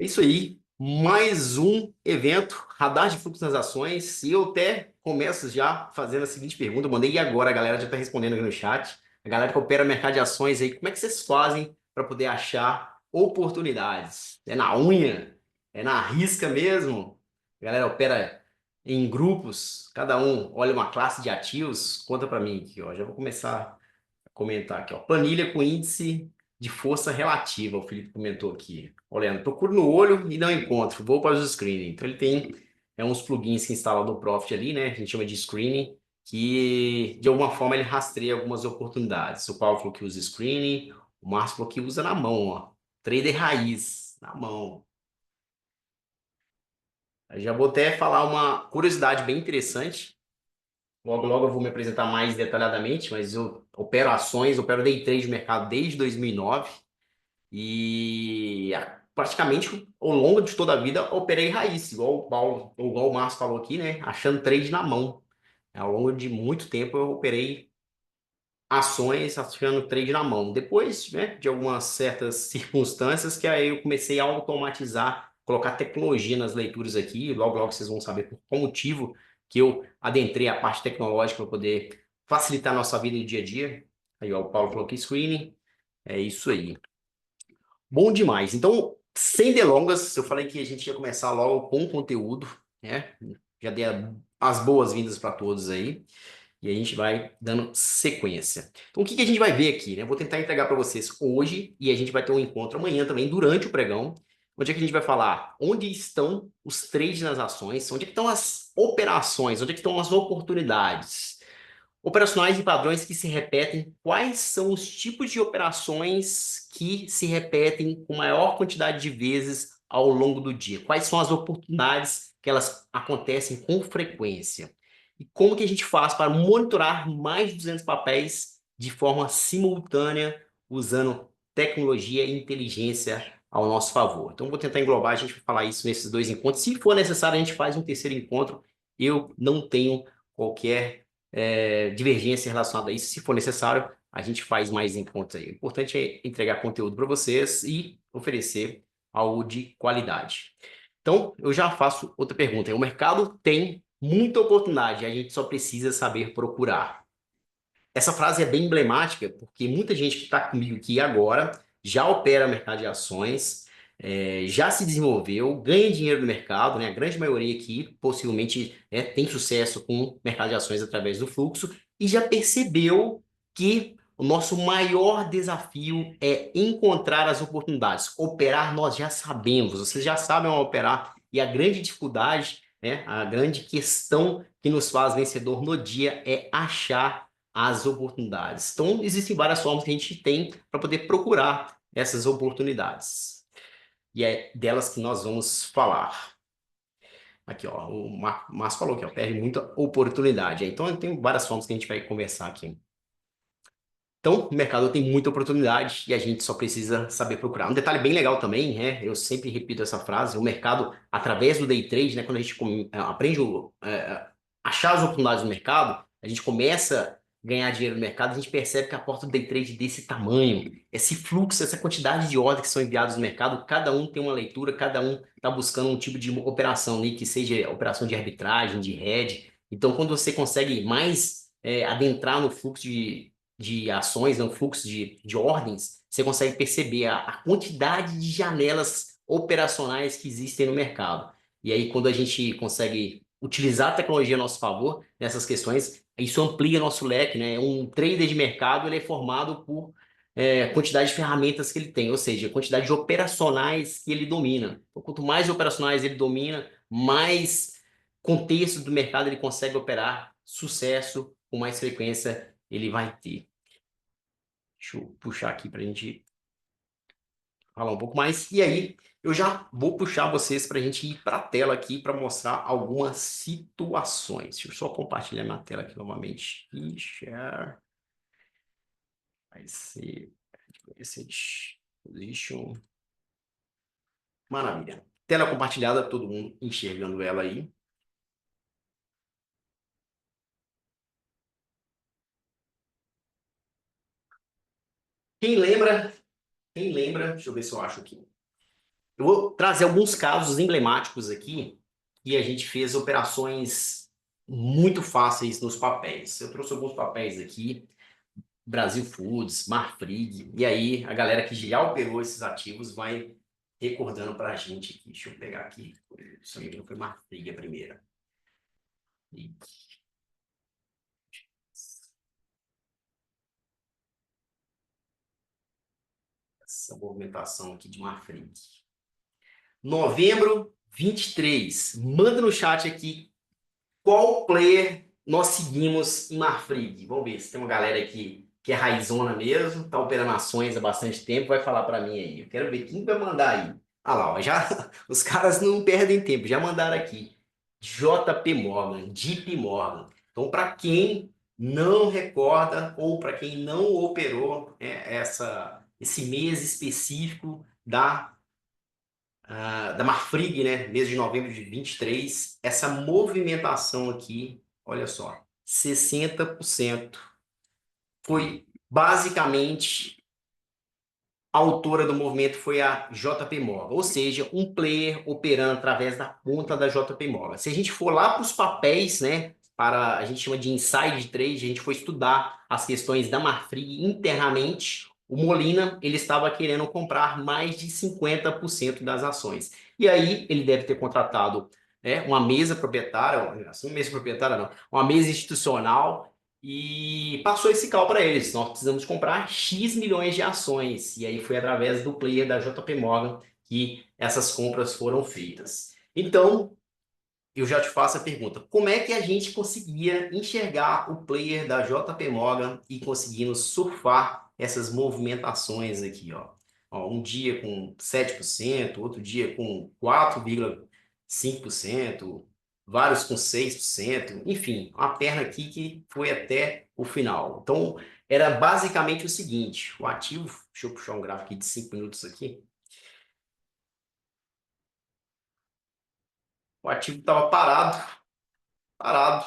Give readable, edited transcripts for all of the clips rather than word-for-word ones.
É isso aí, mais um evento, radar de fluxo nas ações, e eu até começo já fazendo a seguinte pergunta, eu mandei e agora, a galera já está respondendo aqui no chat, a galera que opera mercado de ações aí, como é que vocês fazem para poder achar oportunidades? É na unha? É na risca mesmo? A galera opera em grupos, cada um olha uma classe de ativos, conta para mim aqui, ó, já vou começar comentar aqui, ó. Planilha com índice de força relativa, o Felipe comentou aqui. Olhando, procuro no olho e não encontro, vou para os screening. Então ele tem uns plugins que instala no Profit ali, né? A gente chama de screening, que de alguma forma ele rastreia algumas oportunidades. O Paulo falou que usa screening, o Márcio falou que usa na mão, ó. Trader raiz, na mão. Eu já vou até falar uma curiosidade bem interessante. Logo, logo eu vou me apresentar mais detalhadamente, mas eu opero ações, opero day trade no mercado desde 2009 e praticamente ao longo de toda a vida operei raiz, igual o Paulo, ou igual o Márcio falou aqui, né? Achando trade na mão. Ao longo de muito tempo eu operei ações achando trade na mão. Depois, né, de algumas certas circunstâncias que aí eu comecei a automatizar, colocar tecnologia nas leituras aqui. Logo, logo vocês vão saber por qual motivo que eu adentrei a parte tecnológica para poder facilitar a nossa vida no dia a dia. Aí, ó, o Paulo falou que screening. É isso aí. Bom demais. Então, sem delongas, eu falei que a gente ia começar logo com o conteúdo, né? Já dei as boas-vindas para todos aí. E a gente vai dando sequência. Então, o que que a gente vai ver aqui, né? Eu vou tentar entregar para vocês hoje e a gente vai ter um encontro amanhã também, durante o pregão, onde é que a gente vai falar onde estão os trades nas ações, onde é que estão as operações, onde é que estão as oportunidades. Operacionais e padrões que se repetem, quais são os tipos de operações que se repetem com maior quantidade de vezes ao longo do dia? Quais são as oportunidades que elas acontecem com frequência? E como que a gente faz para monitorar mais de 200 papéis de forma simultânea, usando tecnologia e inteligência ao nosso favor? Então, vou tentar englobar, a gente vai falar isso nesses dois encontros. Se for necessário, a gente faz um terceiro encontro. Eu não tenho qualquer divergência relacionada a isso. Se for necessário, a gente faz mais encontros aí. O importante é entregar conteúdo para vocês e oferecer algo de qualidade. Então, eu já faço outra pergunta. O mercado tem muita oportunidade, a gente só precisa saber procurar. Essa frase é bem emblemática, porque muita gente que está comigo aqui agora já opera mercado de ações, já se desenvolveu, ganha dinheiro no mercado, né? A grande maioria aqui possivelmente tem sucesso com o mercado de ações através do fluxo e já percebeu que o nosso maior desafio é encontrar as oportunidades. Operar nós já sabemos, vocês já sabem operar e a grande dificuldade, né? A grande questão que nos faz vencedor no dia é achar as oportunidades. Então, existem várias formas que a gente tem para poder procurar essas oportunidades. E é delas que nós vamos falar. Aqui, ó, o Márcio falou que ó, perde muita oportunidade. Então, tem várias formas que a gente vai conversar aqui. Então, o mercado tem muita oportunidade e a gente só precisa saber procurar. Um detalhe bem legal também, né? Eu sempre repito essa frase: o mercado, através do day trade, né? Quando a gente aprende a achar as oportunidades no mercado, a gente começa a ganhar dinheiro no mercado, a gente percebe que a porta do day trade é desse tamanho, esse fluxo, essa quantidade de ordens que são enviadas no mercado, cada um tem uma leitura, cada um está buscando um tipo de operação ali, que seja operação de arbitragem, de hedge. Então, quando você consegue mais adentrar no fluxo de ações, no fluxo de ordens, você consegue perceber a quantidade de janelas operacionais que existem no mercado. E aí, quando a gente consegue utilizar a tecnologia a nosso favor nessas questões, isso amplia nosso leque, né? Um trader de mercado ele é formado por quantidade de ferramentas que ele tem, ou seja, quantidade de operacionais que ele domina. Então, quanto mais operacionais ele domina, mais contexto do mercado ele consegue operar, sucesso com mais frequência ele vai ter. Deixa eu puxar aqui para a gente falar um pouco mais. E aí, eu já vou puxar vocês para a gente ir para a tela aqui para mostrar algumas situações. Deixa eu só compartilhar minha tela aqui novamente. E share. Vai ser position. Maravilha. Tela compartilhada, todo mundo enxergando ela aí. Quem lembra? Quem lembra? Deixa eu ver se eu acho aqui. Eu vou trazer alguns casos emblemáticos aqui e a gente fez operações muito fáceis nos papéis. Eu trouxe alguns papéis aqui, Brasil Foods, Marfrig, e aí a galera que já operou esses ativos vai recordando para a gente aqui. Deixa eu pegar aqui, se não me engano foi Marfrig a primeira. Essa movimentação aqui de Marfrig. Novembro 23. Manda no chat aqui qual player nós seguimos em Marfrig. Vamos ver se tem uma galera aqui que é raizona mesmo, tá operando ações há bastante tempo, vai falar para mim aí. Eu quero ver quem vai mandar aí. Ah lá, ó, já, os caras não perdem tempo, já mandaram aqui. JP Morgan, JP Morgan. Então, para quem não recorda ou para quem não operou esse mês específico da Marfrig, né? Mês de novembro de 23, essa movimentação aqui, olha só, 60% foi basicamente a autora do movimento foi a JP Morgan, ou seja, um player operando através da conta da JP Morgan. Se a gente for lá para os papéis, né, para a gente chama de inside trade, a gente foi estudar as questões da Marfrig internamente, o Molina ele estava querendo comprar mais de 50% das ações. E aí ele deve ter contratado uma mesa proprietária, assim, uma mesa proprietária não, uma mesa institucional e passou esse call para eles. Nós precisamos comprar X milhões de ações. E aí foi através do player da JP Morgan que essas compras foram feitas. Então, eu já te faço a pergunta: como é que a gente conseguia enxergar o player da JP Morgan e conseguimos surfar essas movimentações aqui, ó? Ó, um dia com 7%, outro dia com 4,5%, vários com 6%, enfim, uma perna aqui que foi até o final. Então, era basicamente o seguinte: o ativo, deixa eu puxar um gráfico aqui de 5 minutos aqui, o ativo estava parado, parado.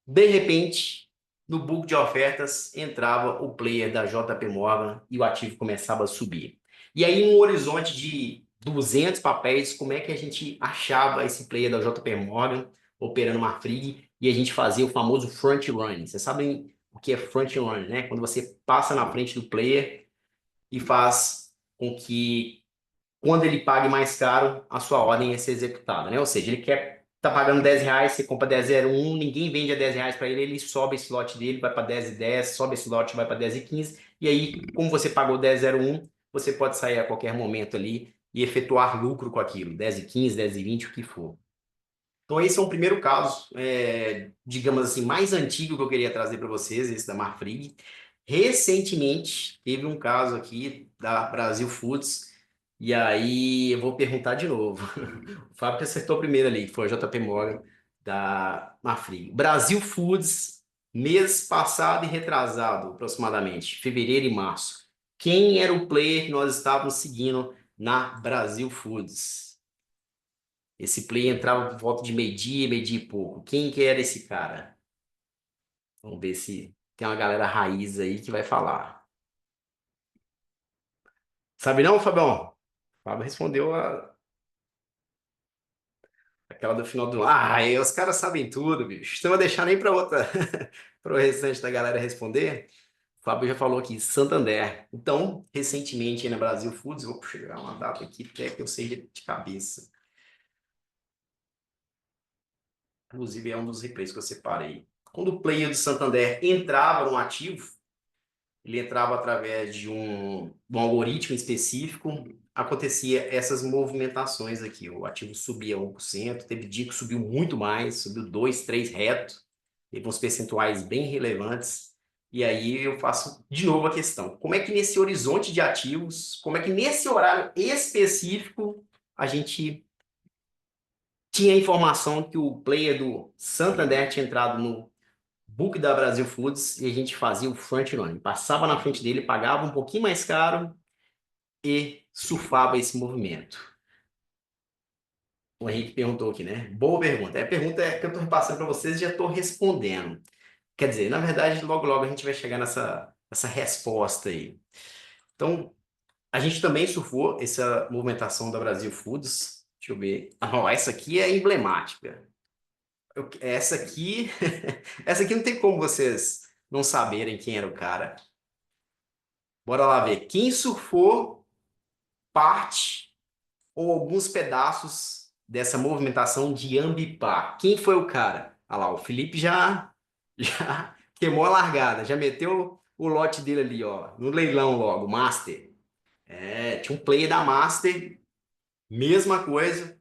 De repente, no book de ofertas entrava o player da JP Morgan e o ativo começava a subir. E aí, em um horizonte de 200 papéis, como é que a gente achava esse player da JP Morgan operando uma FRIG e a gente fazia o famoso front run? Vocês sabem o que é front run, né? Quando você passa na frente do player e faz com que quando ele pague mais caro, a sua ordem ia ser executada, né? Ou seja, ele quer tá pagando R$ 10, você compra 10,01, ninguém vende a R$ 10 para ele, ele sobe esse lote dele, vai para 10,10, sobe esse lote, vai para 10,15, e aí, como você pagou 10,01, você pode sair a qualquer momento ali e efetuar lucro com aquilo, 10,15, 10,20, o que for. Então, esse é um primeiro caso, digamos assim, mais antigo que eu queria trazer para vocês, esse da Marfrig. Recentemente, teve um caso aqui da Brasil Foods, e aí eu vou perguntar de novo. O Fábio que acertou primeiro ali, que foi a JP Morgan da Marfrig. Brasil Foods, mês passado e retrasado, aproximadamente, fevereiro e março. Quem era o player que nós estávamos seguindo na Brasil Foods? Esse play entrava por volta de meio-dia e pouco. Quem que era esse cara? Vamos ver se tem uma galera raiz aí que vai falar. Sabe não, Fabião? O Fábio respondeu aquela do final do ano. Ah, aí os caras sabem tudo, bicho. Então eu vou deixar nem para outra, para o restante da galera responder. O Fábio já falou aqui, Santander. Então, recentemente aí na Brasil Foods, vou chegar uma data aqui até que eu sei de cabeça. Inclusive é um dos replays que eu separei. Quando o player do Santander entrava no ativo, ele entrava através de um algoritmo específico, acontecia essas movimentações aqui. O ativo subia 1%, teve dia que subiu muito mais, subiu 2, 3 reto, teve uns percentuais bem relevantes. E aí eu faço de novo a questão: como é que nesse horizonte de ativos, como é que nesse horário específico a gente tinha a informação que o player do Santander tinha entrado no book da Brasil Foods e a gente fazia o front running. Passava na frente dele, pagava um pouquinho mais caro e surfava esse movimento. O Henrique perguntou aqui, né? Boa pergunta. A pergunta que eu estou repassando para vocês e já estou respondendo. Quer dizer, na verdade, logo logo a gente vai chegar nessa resposta aí. Então, A gente também surfou essa movimentação da Brasil Foods. Deixa eu ver. Ah, ó, essa aqui é emblemática. Essa aqui, essa aqui não tem como vocês não saberem quem era o cara. Bora lá ver. Quem surfou parte ou alguns pedaços dessa movimentação de Ambipar? Quem foi o cara? Olha lá, o Felipe já queimou a largada, já meteu o lote dele ali, ó, no leilão logo, Master. É, tinha um player da Master, mesma coisa,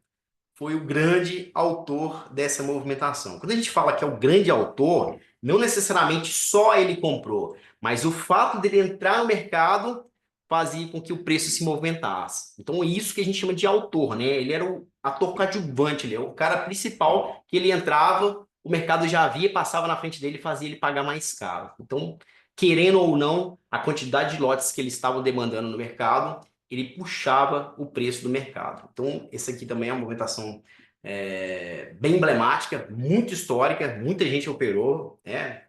foi o grande autor dessa movimentação. Quando a gente fala que é o grande autor, não necessariamente só ele comprou, mas o fato dele entrar no mercado fazia com que o preço se movimentasse. Então, é isso que a gente chama de autor, né? Ele era o ator coadjuvante, ele é o cara principal que ele entrava, o mercado já havia, passava na frente dele e fazia ele pagar mais caro. Então, querendo ou não, a quantidade de lotes que eles estavam demandando no mercado ele puxava o preço do mercado. Então, essa aqui também é uma movimentação bem emblemática, muito histórica, muita gente operou, né?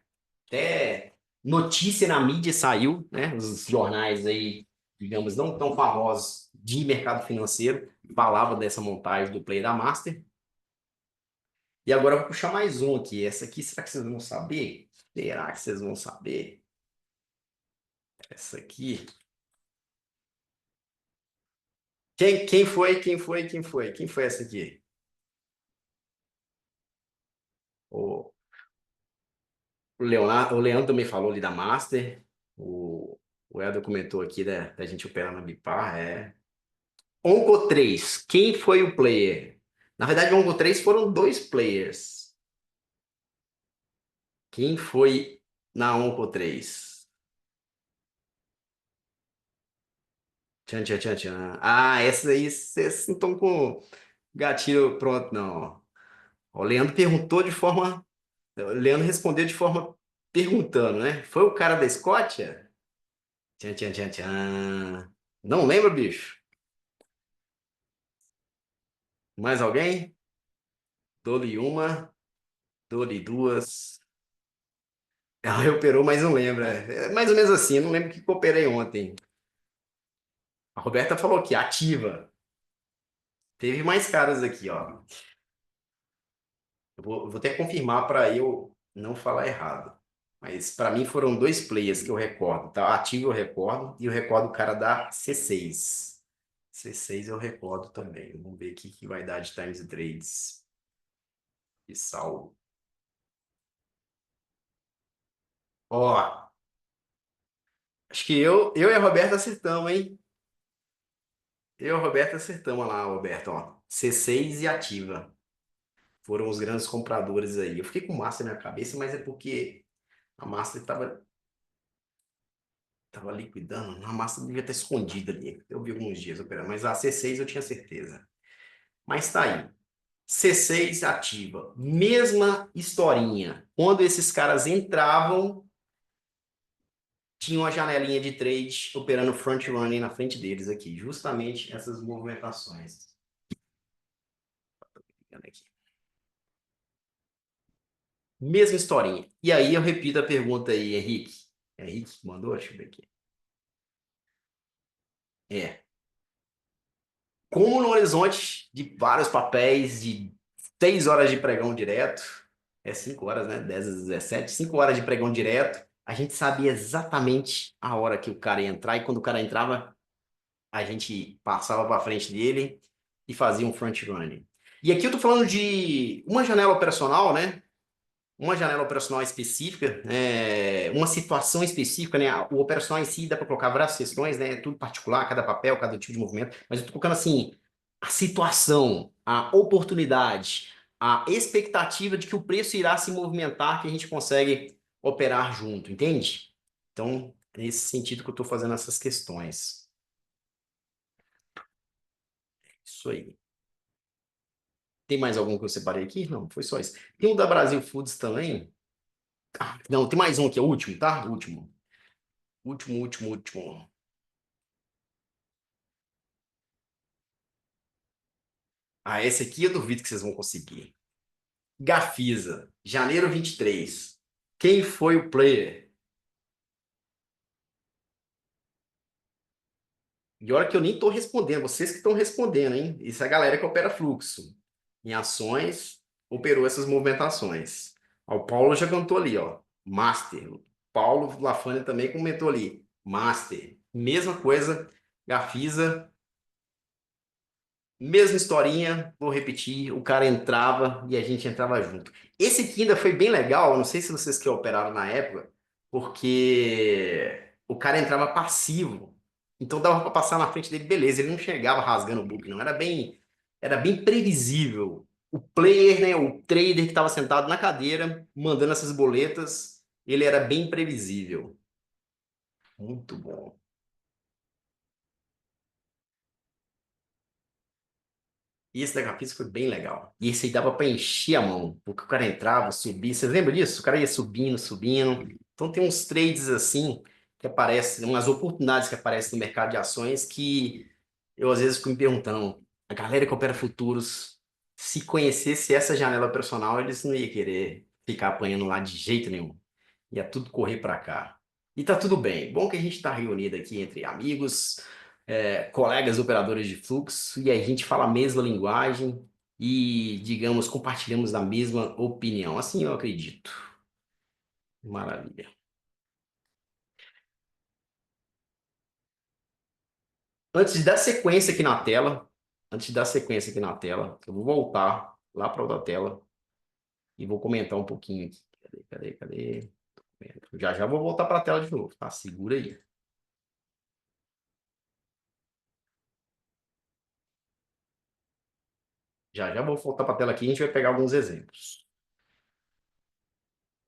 Até notícia na mídia saiu, né? Os jornais aí, digamos, não tão famosos de mercado financeiro, falavam dessa montagem do Play da Master. E agora eu vou puxar mais um aqui. Essa aqui, será que vocês vão saber? Será que vocês vão saber? Essa aqui. Quem foi? Quem foi? Quem foi? Quem foi essa aqui? O, o Leandro também falou ali da Master. O Elder comentou aqui da gente operar na Bipar. Onco 3, quem foi o player? Na verdade, o Onco 3 foram dois players. Quem foi na Onco 3? Tchan, tchan, tchan, tchan. Ah, essa aí vocês não estão com o gatilho pronto, não. O Leandro perguntou de forma. O Leandro respondeu de forma perguntando, né? Foi o cara da Escócia? Tchan, tchan, tchan, tchan. Não lembra, bicho? Mais alguém? Dou-lhe uma, dou-lhe duas. Ela operou, mas não lembra. É mais ou menos assim, eu não lembro o que eu operei ontem. A Roberta falou aqui, ativa. Teve mais caras aqui, ó. Eu vou até confirmar para eu não falar errado. Mas para mim foram dois players que eu recordo, tá? Ativo eu recordo e eu recordo o cara da C6. C6 eu recordo também. Vamos ver aqui que vai dar de times e trades e saldo. Ó, acho que eu e a Roberta acertamos, hein? Eu e a Roberta acertamos lá, Roberto, ó. C6 e ativa. Foram os grandes compradores aí. Eu fiquei com Master na minha cabeça, mas é porque a Master tava liquidando. A Master devia estar escondida ali. Eu vi alguns dias operando, mas a C6 eu tinha certeza. Mas tá aí. C6 ativa. Mesma historinha. Quando esses caras entravam, tinha uma janelinha de trade operando front running na frente deles aqui. Justamente essas movimentações. Aqui. Mesma historinha. E aí eu repito a pergunta aí, Henrique. Henrique mandou? Deixa eu ver aqui. É. Como no horizonte de vários papéis, de 6 horas de pregão direto, 5 horas, né? 10 às 17, 5 horas de pregão direto, a gente sabia exatamente a hora que o cara ia entrar, e quando o cara entrava, a gente passava para frente dele e fazia um front running. E aqui eu tô falando de uma janela operacional, né? Uma janela operacional específica, uma situação específica, né? O operacional em si dá para colocar várias questões, né? Tudo particular, cada papel, cada tipo de movimento, mas eu estou colocando assim a situação, a oportunidade, a expectativa de que o preço irá se movimentar, que a gente consegue operar junto, entende? Então, é nesse sentido que eu estou fazendo essas questões. Isso aí. Tem mais algum que eu separei aqui? Não, foi só isso. Tem o da Brasil Foods também. Ah, não, tem mais um aqui, é o último, tá? O último. Último, último, último. Ah, esse aqui eu duvido que vocês vão conseguir. Gafisa, janeiro 23. Quem foi o player? E olha que eu nem estou respondendo, vocês que estão respondendo, hein? Isso é a galera que opera fluxo. Em ações, operou essas movimentações. Ó, o Paulo já cantou ali, ó. Master. O Paulo Lafane também comentou ali. Master. Mesma coisa, Gafisa, mesma historinha, vou repetir, o cara entrava e a gente entrava junto. Esse aqui ainda foi bem legal, não sei se vocês que operaram na época, porque o cara entrava passivo. Então dava para passar na frente dele, beleza, ele não chegava rasgando o book, não, era bem previsível. O player, né, o trader que estava sentado na cadeira, mandando essas boletas, ele era bem previsível. Muito bom. E esse da Capisa foi bem legal. E esse aí dava para encher a mão, porque o cara entrava, subia. Você lembra disso? O cara ia subindo, subindo. Então tem uns trades assim que aparecem, umas oportunidades que aparecem no mercado de ações que eu às vezes fico me perguntando, a galera que opera futuros, se conhecesse essa janela operacional, eles não iam querer ficar apanhando lá de jeito nenhum. Ia tudo correr para cá. E tá tudo bem. Bom que a gente está reunido aqui entre amigos, colegas operadores de fluxo, e a gente fala a mesma linguagem e, digamos, compartilhamos da mesma opinião. Assim eu acredito. Maravilha. Antes de dar sequência aqui na tela, antes de dar sequência aqui na tela, eu vou voltar lá para outra tela e vou comentar um pouquinho aqui. Cadê? Já já vou voltar para a tela de novo, tá? Segura aí. Já já vou voltar para a tela aqui e a gente vai pegar alguns exemplos.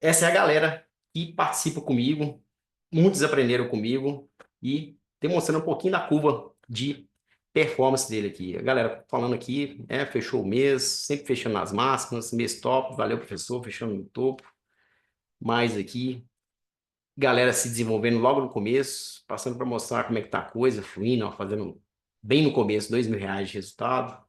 Essa é a galera que participa comigo, muitos aprenderam comigo e demonstrando um pouquinho da curva de performance dele aqui. A galera falando aqui, fechou o mês, sempre fechando nas máximas, mês top, valeu professor, fechando no topo. Mais aqui, galera se desenvolvendo logo no começo, passando para mostrar como é que tá a coisa, fluindo, ó, fazendo bem no começo, R$ 2.000 de resultado.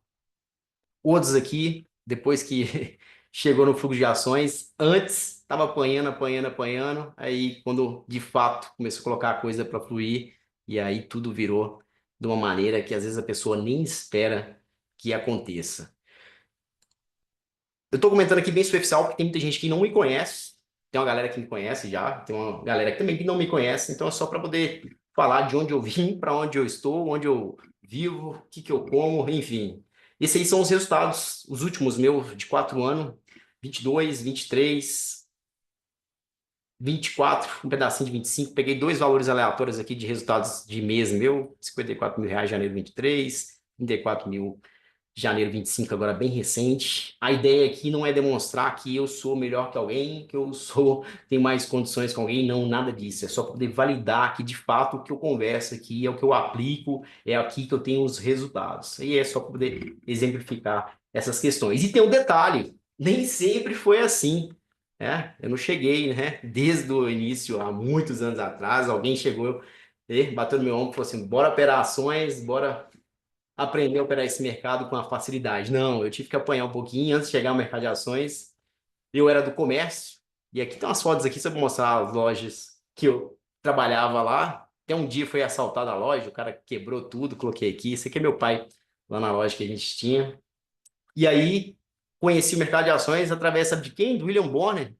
Outros aqui, depois que chegou no fluxo de ações, antes estava apanhando, apanhando, apanhando, aí quando de fato começou a colocar a coisa para fluir, e aí tudo virou de uma maneira que às vezes a pessoa nem espera que aconteça. Eu estou comentando aqui bem superficial, porque tem muita gente que não me conhece, tem uma galera que me conhece já, tem uma galera que também que não me conhece, então é só para poder falar de onde eu vim, para onde eu estou, onde eu vivo, o que que eu como, enfim. Esses aí são os resultados, os últimos meus de 4 anos, 22, 23, 24, um pedacinho de 25. Peguei dois valores aleatórios aqui de resultados de mês meu, R$ 54.000 janeiro 23, 34.000 janeiro 25, agora bem recente. A ideia aqui não é demonstrar que eu sou melhor que alguém, que eu sou, tenho mais condições que alguém, não, nada disso. É só poder validar que de fato o que eu converso aqui é o que eu aplico, é aqui que eu tenho os resultados. E é só poder exemplificar essas questões. E tem um detalhe, nem sempre foi assim. Eu não cheguei, né? Desde o início, há muitos anos atrás, alguém chegou, bateu no meu ombro e falou assim: bora operar ações, bora aprender a operar esse mercado com a facilidade. Não, eu tive que apanhar um pouquinho antes de chegar ao mercado de ações. Eu era do comércio, e aqui tem umas fotos aqui só para mostrar as lojas que eu trabalhava lá. Até um dia foi assaltada a loja, o cara quebrou tudo, coloquei aqui. Esse aqui é meu pai, lá na loja que a gente tinha. E aí, conheci o mercado de ações através, sabe de quem? Do William Bonner,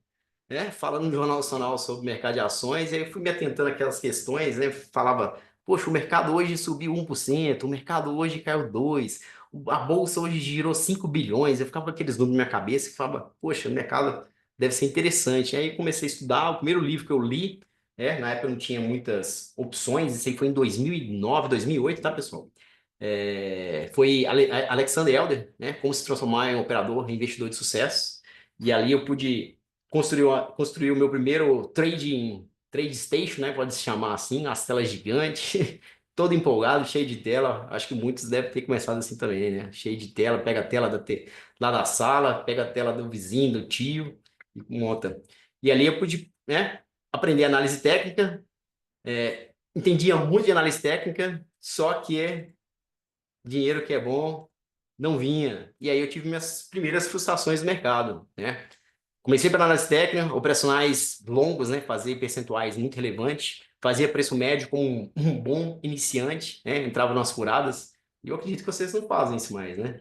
falando no Jornal Nacional sobre o mercado de ações, e aí eu fui me atentando àquelas questões, né? Falava, poxa, o mercado hoje subiu 1%, o mercado hoje caiu 2%, a bolsa hoje girou 5 bilhões. Eu ficava com aqueles números na minha cabeça e falava, poxa, o mercado deve ser interessante. Aí comecei a estudar, o primeiro livro que eu li, na época eu não tinha muitas opções, isso aí foi em 2009, 2008, tá, pessoal? Foi Alexander Elder, né? Como se transformar em um operador, investidor de sucesso. E ali eu pude construir o meu primeiro trade station, né? Pode se chamar assim, as telas gigantes, todo empolgado, cheio de tela. Acho que muitos devem ter começado assim também, né? Cheio de tela, pega a tela lá da sala, pega a tela do vizinho, do tio e monta. E ali eu pude, né? Aprender análise técnica, entendia muito de análise técnica, só que dinheiro que é bom não vinha. E aí eu tive minhas primeiras frustrações no mercado, né? Comecei pela análise técnica, operacionais longos, né? Fazer percentuais muito relevantes. fazia preço médio como um bom iniciante, né? Entrava nas furadas. E eu acredito que vocês não fazem isso mais, né?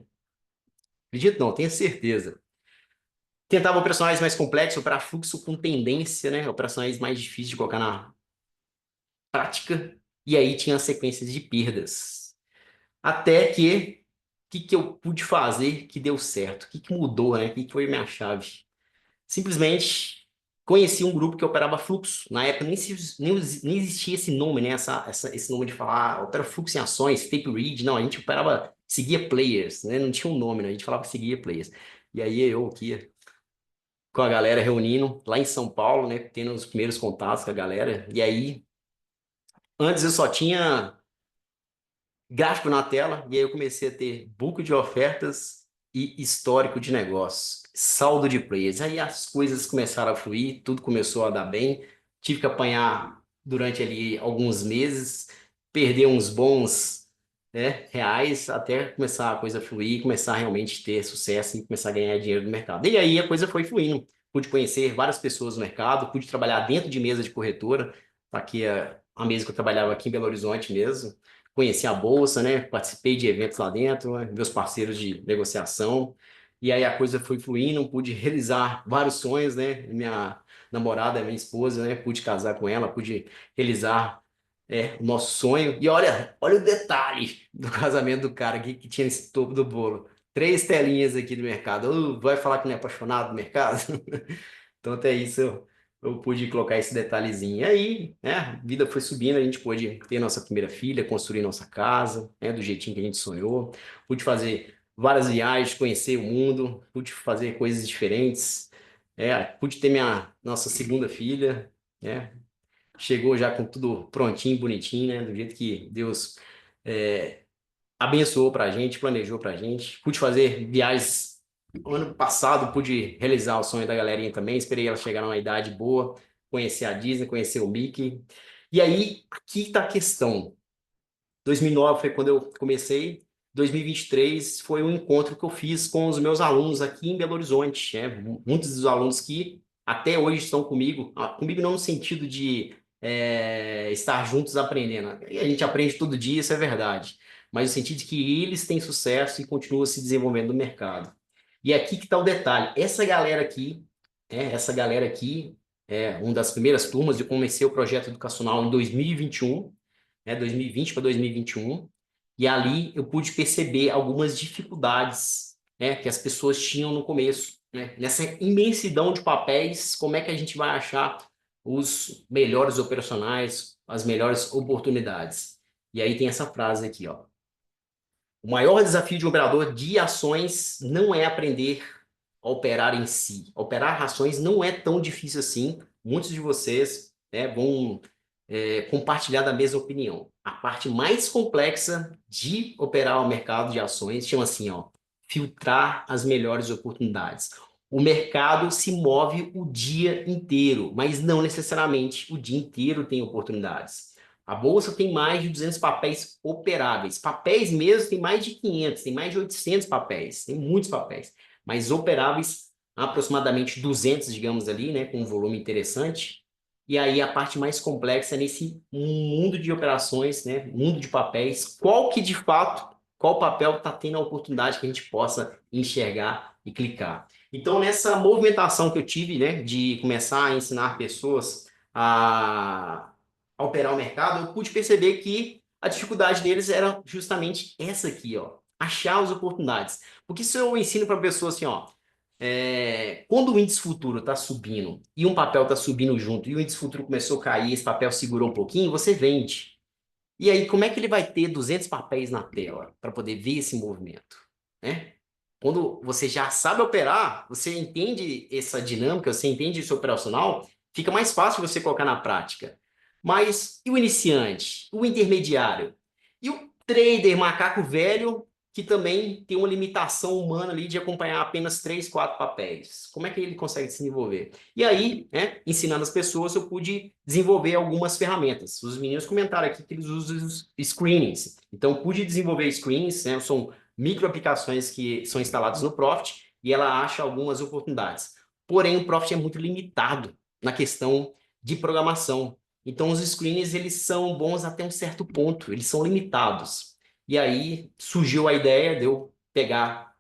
Acredito não, tenho certeza. Tentava operacionais mais complexos, operar fluxo com tendência, né? Operacionais mais difíceis de colocar na prática. E aí tinha sequências de perdas. Até que, o que que eu pude fazer que deu certo? O que que mudou, né? O que que foi minha chave? Simplesmente conheci um grupo que operava fluxo. Na época nem existia esse nome, né? Esse nome de falar, opera fluxo em ações, tape read. Não, a gente operava, seguia players, né? Não tinha um nome, né? A gente falava que seguia players. E aí eu aqui com a galera reunindo lá em São Paulo, né? Tendo os primeiros contatos com a galera. E aí, antes eu só tinha gráfico na tela, e aí eu comecei a ter book de ofertas e histórico de negócios, saldo de players. Aí as coisas começaram a fluir, tudo começou a dar bem. Tive que apanhar durante ali alguns meses, perder uns bons, né, reais, até começar a coisa a fluir, começar a realmente ter sucesso e começar a ganhar dinheiro no mercado. E aí a coisa foi fluindo. Pude conhecer várias pessoas no mercado, pude trabalhar dentro de mesa de corretora. Tá aqui a mesa que eu trabalhava aqui em Belo Horizonte mesmo, conheci a bolsa, né? Participei de eventos lá dentro, né? Meus parceiros de negociação. E aí a coisa foi fluindo, pude realizar vários sonhos, né? Minha namorada, minha esposa, né? Pude casar com ela, pude realizar o nosso sonho. E olha o detalhe do casamento do cara aqui que tinha esse topo do bolo. Três telinhas aqui do mercado. Vai falar que não é apaixonado do mercado? Então, até isso eu pude colocar esse detalhezinho. E aí, né, a vida foi subindo, a gente pôde ter nossa primeira filha, construir nossa casa, né, do jeitinho que a gente sonhou. Pude fazer várias viagens, conhecer o mundo, pude fazer coisas diferentes. Pude ter nossa segunda filha, né? Chegou já com tudo prontinho, bonitinho, né? Do jeito que Deus é, abençoou pra gente, planejou pra gente. Pude fazer viagens. Ano passado pude realizar o sonho da galerinha também. Esperei ela chegar numa idade boa, conhecer a Disney, conhecer o Mickey. E aí, aqui tá a questão. 2009 foi quando eu comecei. 2023 foi um encontro que eu fiz com os meus alunos aqui em Belo Horizonte, né? Muitos dos alunos que até hoje estão comigo, comigo não no sentido de estar juntos aprendendo. E a gente aprende todo dia, isso é verdade. Mas no sentido de que eles têm sucesso e continuam se desenvolvendo no mercado. E aqui que está o detalhe. Essa galera aqui é uma das primeiras turmas. Eu comecei o projeto educacional em 2021, 2020 para 2021, e ali eu pude perceber algumas dificuldades, né, que as pessoas tinham no começo, né? Nessa imensidão de papéis, como é que a gente vai achar os melhores operacionais, as melhores oportunidades? E aí tem essa frase aqui, ó. O maior desafio de um operador de ações não é aprender a operar em si. Operar ações não é tão difícil assim. Muitos de vocês, né, vão compartilhar da mesma opinião. A parte mais complexa de operar o mercado de ações chama assim, ó, filtrar as melhores oportunidades. O mercado se move o dia inteiro, mas não necessariamente o dia inteiro tem oportunidades. A bolsa tem mais de 200 papéis operáveis. Papéis mesmo tem mais de 500, tem mais de 800 papéis, tem muitos papéis, mas operáveis aproximadamente 200, digamos ali, né, com um volume interessante. E aí a parte mais complexa é nesse mundo de operações, né, mundo de papéis, qual papel está tendo a oportunidade que a gente possa enxergar e clicar. Então, nessa movimentação que eu tive, né, de começar a ensinar pessoas a operar o mercado, eu pude perceber que a dificuldade deles era justamente essa aqui, ó, achar as oportunidades. Porque se eu ensino para a pessoa assim, ó, quando o índice futuro está subindo e um papel está subindo junto e o índice futuro começou a cair, esse papel segurou um pouquinho, você vende. E aí, como é que ele vai ter 200 papéis na tela para poder ver esse movimento, né? Quando você já sabe operar, você entende essa dinâmica, você entende isso operacional, fica mais fácil você colocar na prática. Mas e o iniciante? O intermediário? E o trader macaco velho, que também tem uma limitação humana ali de acompanhar apenas 3, 4 papéis? Como é que ele consegue se desenvolver? E aí, né, ensinando as pessoas, eu pude desenvolver algumas ferramentas. Os meninos comentaram aqui que eles usam os screenings. Então, pude desenvolver screens, né, são microaplicações que são instaladas no Profit e ela acha algumas oportunidades. Porém, o Profit é muito limitado na questão de programação. Então, os screens, eles são bons até um certo ponto, eles são limitados. E aí surgiu a ideia de eu pegar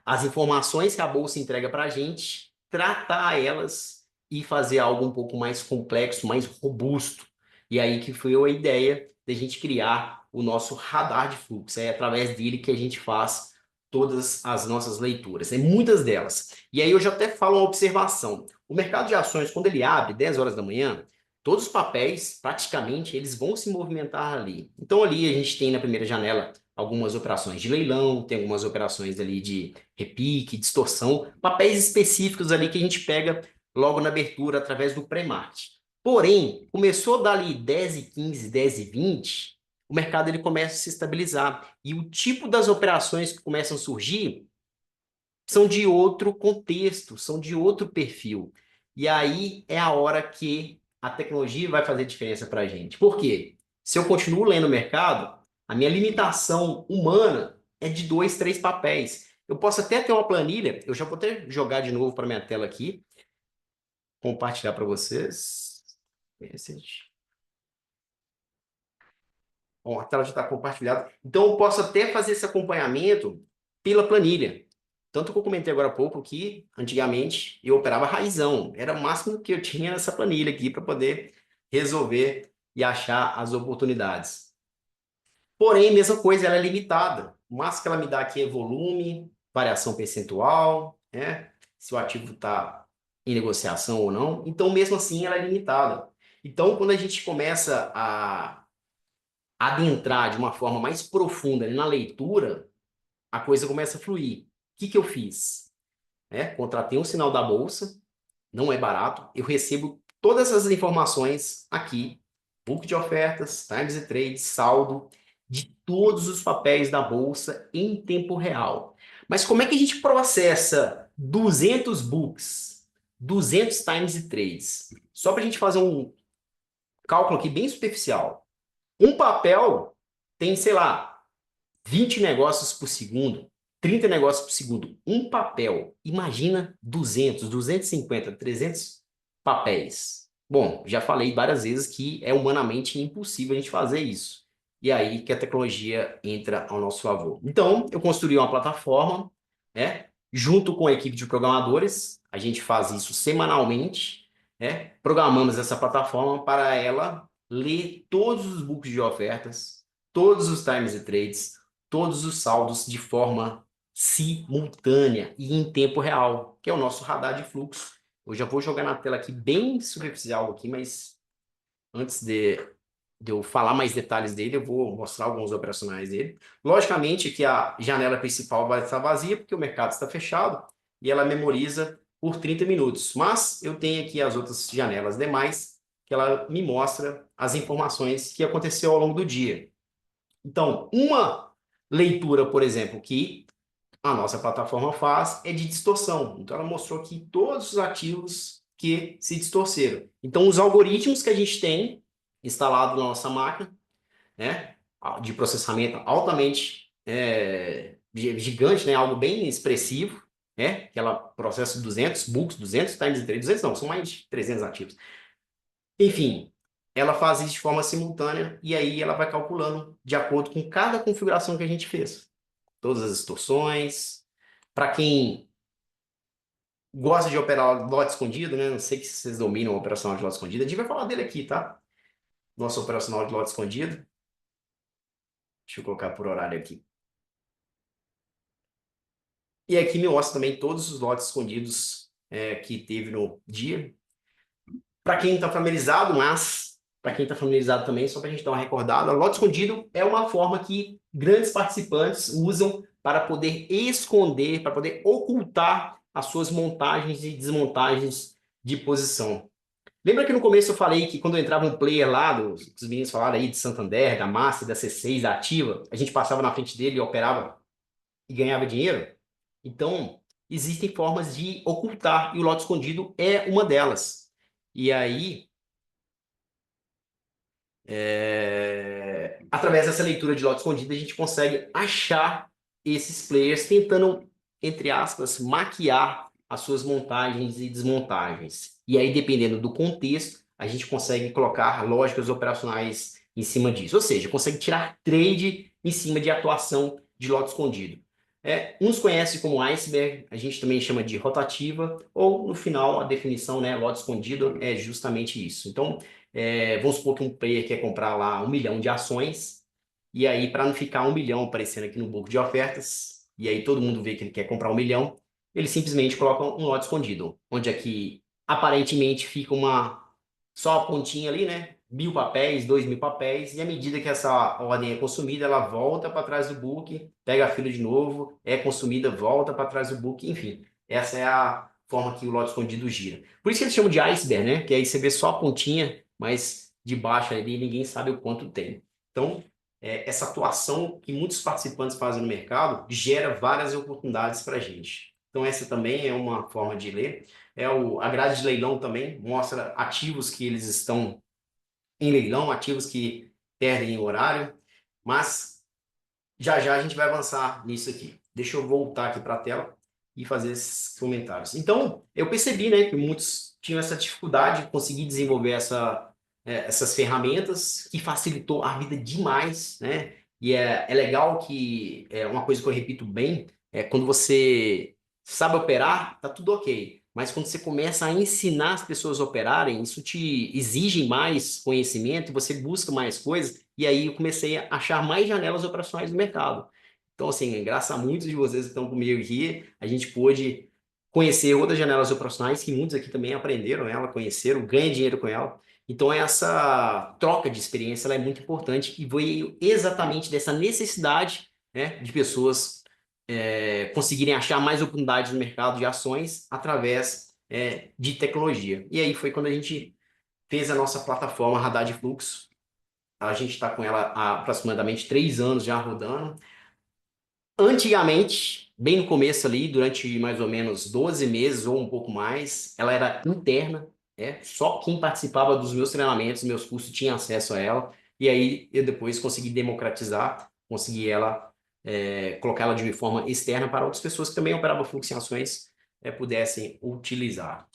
as informações que a bolsa entrega para a gente, tratar elas e fazer algo um pouco mais complexo, mais robusto. E aí que foi a ideia de a gente criar o nosso radar de fluxo. É através dele que a gente faz todas as nossas leituras, muitas delas. E aí eu já até falo uma observação. O mercado de ações, quando ele abre 10 horas da manhã, todos os papéis, praticamente, eles vão se movimentar ali. Então ali a gente tem na primeira janela algumas operações de leilão, tem algumas operações ali de repique, distorção, papéis específicos ali que a gente pega logo na abertura através do pré-market. Porém, começou dali 10h15, 10h20, o mercado ele começa a se estabilizar. E o tipo das operações que começam a surgir são de outro contexto, são de outro perfil. E aí é a hora que a tecnologia vai fazer diferença para a gente. Por quê? Se eu continuo lendo o mercado, a minha limitação humana é de dois, três papéis. Eu posso até ter uma planilha, eu já vou até jogar de novo para minha tela aqui, compartilhar para vocês. Bom, a tela já está compartilhada. Então, eu posso até fazer esse acompanhamento pela planilha. Tanto que eu comentei agora há pouco que, antigamente, eu operava raizão. Era o máximo que eu tinha nessa planilha aqui para poder resolver e achar as oportunidades. Porém, mesma coisa, ela é limitada. O máximo que ela me dá aqui é volume, variação percentual, né? Se o ativo está em negociação ou não. Então, mesmo assim, ela é limitada. Então, quando a gente começa a adentrar de uma forma mais profunda na leitura, a coisa começa a fluir. O que que eu fiz? Contratei um sinal da bolsa, não é barato, eu recebo todas essas informações aqui, book de ofertas, times e trades, saldo, de todos os papéis da bolsa em tempo real. Mas como é que a gente processa 200 books, 200 times e trades? Só para a gente fazer um cálculo aqui bem superficial. Um papel tem, sei lá, 20 negócios por segundo, 30 negócios por segundo. Um papel. Imagina 200, 250, 300 papéis. Bom, já falei várias vezes que é humanamente impossível a gente fazer isso. E aí que a tecnologia entra ao nosso favor. Então, eu construí uma plataforma, junto com a equipe de programadores. A gente faz isso semanalmente, Programamos essa plataforma para ela ler todos os books de ofertas, todos os times e trades, todos os saldos de forma simultânea e em tempo real, que é o nosso radar de fluxo. Eu já vou jogar na tela aqui bem superficial aqui, mas antes de eu falar mais detalhes dele, eu vou mostrar alguns operacionais dele. Logicamente que a janela principal vai estar vazia, porque o mercado está fechado, e ela memoriza por 30 minutos. Mas eu tenho aqui as outras janelas demais, que ela me mostra as informações que aconteceu ao longo do dia. Então, uma leitura, por exemplo, que a nossa plataforma faz é de distorção. Então, ela mostrou aqui todos os ativos que se distorceram. Então, os algoritmos que a gente tem instalado na nossa máquina, de processamento altamente gigante, algo bem expressivo, que ela processa 200 books, 200 times de trade, 200 não, são mais de 300 ativos. Enfim, ela faz isso de forma simultânea e aí ela vai calculando de acordo com cada configuração que a gente fez. Todas as distorções. Para quem gosta de operar lote escondido, né? Não sei se vocês dominam o operacional de lote escondido. A gente vai falar dele aqui, tá? Nosso operacional de lote escondido. Deixa eu colocar por horário aqui. E aqui me mostra também todos os lotes escondidos que teve no dia. Para quem está familiarizado, mas para quem está familiarizado também, só para a gente dar uma recordada, lote escondido é uma forma que grandes participantes usam para poder esconder, para poder ocultar as suas montagens e desmontagens de posição. Lembra que no começo eu falei que quando entrava um player lá, os meninos falaram aí de Santander, da Massa, da C6, da Ativa, a gente passava na frente dele e operava e ganhava dinheiro? Então, existem formas de ocultar, e o lote escondido é uma delas. E aí, através dessa leitura de lote escondido, a gente consegue achar esses players tentando, entre aspas, maquiar as suas montagens e desmontagens. E aí, dependendo do contexto, a gente consegue colocar lógicas operacionais em cima disso. Ou seja, consegue tirar trade em cima de atuação de lote escondido. Uns conhecem como iceberg, a gente também chama de rotativa, ou no final a definição, né, lote escondido é justamente isso. Então, vamos supor que um player quer comprar lá 1 milhão de ações, e aí para não ficar 1 milhão aparecendo aqui no banco de ofertas, e aí todo mundo vê que ele quer comprar 1 milhão, ele simplesmente coloca um lote escondido, onde aqui aparentemente fica só a pontinha ali, né? 1.000 papéis, 2.000 papéis, e à medida que essa ordem é consumida, ela volta para trás do book, pega a fila de novo, é consumida, volta para trás do book, enfim. Essa é a forma que o lote escondido gira. Por isso que eles chamam de iceberg, né? Que aí você vê só a pontinha, mas de baixo ali ninguém sabe o quanto tem. Então, essa atuação que muitos participantes fazem no mercado gera várias oportunidades para a gente. Então, essa também é uma forma de ler. A grade de leilão também mostra ativos que eles estão em leilão, ativos que perdem o horário, mas já já a gente vai avançar nisso aqui. Deixa eu voltar aqui para a tela e fazer esses comentários. Então, eu percebi, né, que muitos tinham essa dificuldade de conseguir desenvolver essas ferramentas que facilitou a vida demais, né? E é legal que uma coisa que eu repito bem é quando você sabe operar, tá tudo ok. Mas quando você começa a ensinar as pessoas a operarem, isso te exige mais conhecimento, você busca mais coisas, e aí eu comecei a achar mais janelas operacionais no mercado. Então, assim, graças a muitos de vocês que estão comigo aqui, a gente pôde conhecer outras janelas operacionais que muitos aqui também aprenderam ela, conheceram, ganham dinheiro com ela. Então, essa troca de experiência ela é muito importante e veio exatamente dessa necessidade, né, de pessoas conseguirem achar mais oportunidades no mercado de ações através de tecnologia. E aí foi quando a gente fez a nossa plataforma Radar de Fluxo. A gente está com ela há aproximadamente 3 anos já rodando. Antigamente, bem no começo ali, durante mais ou menos 12 meses ou um pouco mais, ela era interna, só quem participava dos meus treinamentos, meus cursos, tinha acesso a ela. E aí eu depois consegui democratizar, consegui colocar ela de uma forma externa para outras pessoas que também operavam fluxo em ações pudessem utilizar.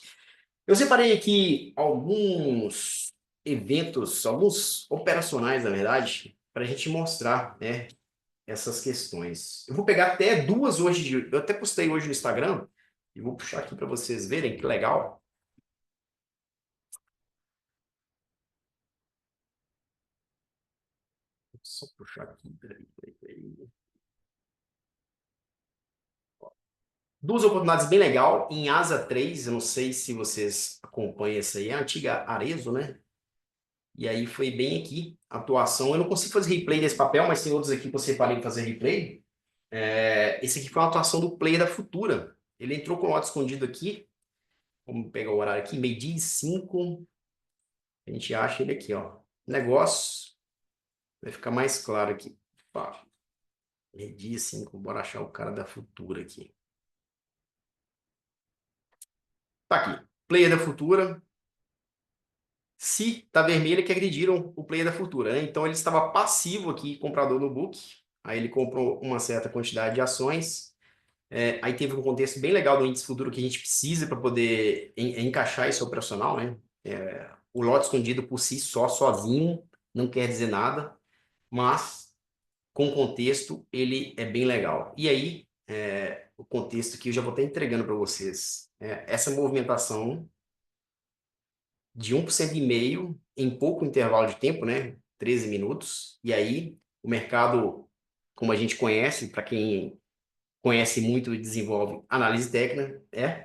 Eu separei aqui alguns eventos, alguns operacionais, na verdade, para a gente mostrar, né, essas questões. Eu vou pegar até duas hoje, eu até postei hoje no Instagram, e vou puxar aqui para vocês verem que legal. Vou só puxar aqui, peraí. Duas oportunidades bem legal em Asa 3, eu não sei se vocês acompanham essa aí, é a antiga Arezzo, né? E aí foi bem aqui a atuação. Eu não consigo fazer replay desse papel, mas tem outros aqui que eu separei para fazer replay. Esse aqui foi uma atuação do player da Futura. Ele entrou com o lote escondido aqui. Vamos pegar o horário aqui, 12h05. A gente acha ele aqui, ó. Negócio. Vai ficar mais claro aqui. Pá, 12h05. Bora achar o cara da Futura aqui. Tá aqui. Player da Futura. Se tá vermelho, é que agrediram o player da Futura, né? Então ele estava passivo aqui, comprador no book. Aí ele comprou uma certa quantidade de ações. Aí teve um contexto bem legal do índice futuro que a gente precisa para poder encaixar isso operacional, né? O lote escondido por si só, sozinho, não quer dizer nada, mas com contexto ele é bem legal. E aí, o contexto que eu já vou estar entregando para vocês. Essa movimentação de 1,5% em pouco intervalo de tempo, né? 13 minutos. E aí, o mercado, como a gente conhece, para quem conhece muito e desenvolve análise técnica,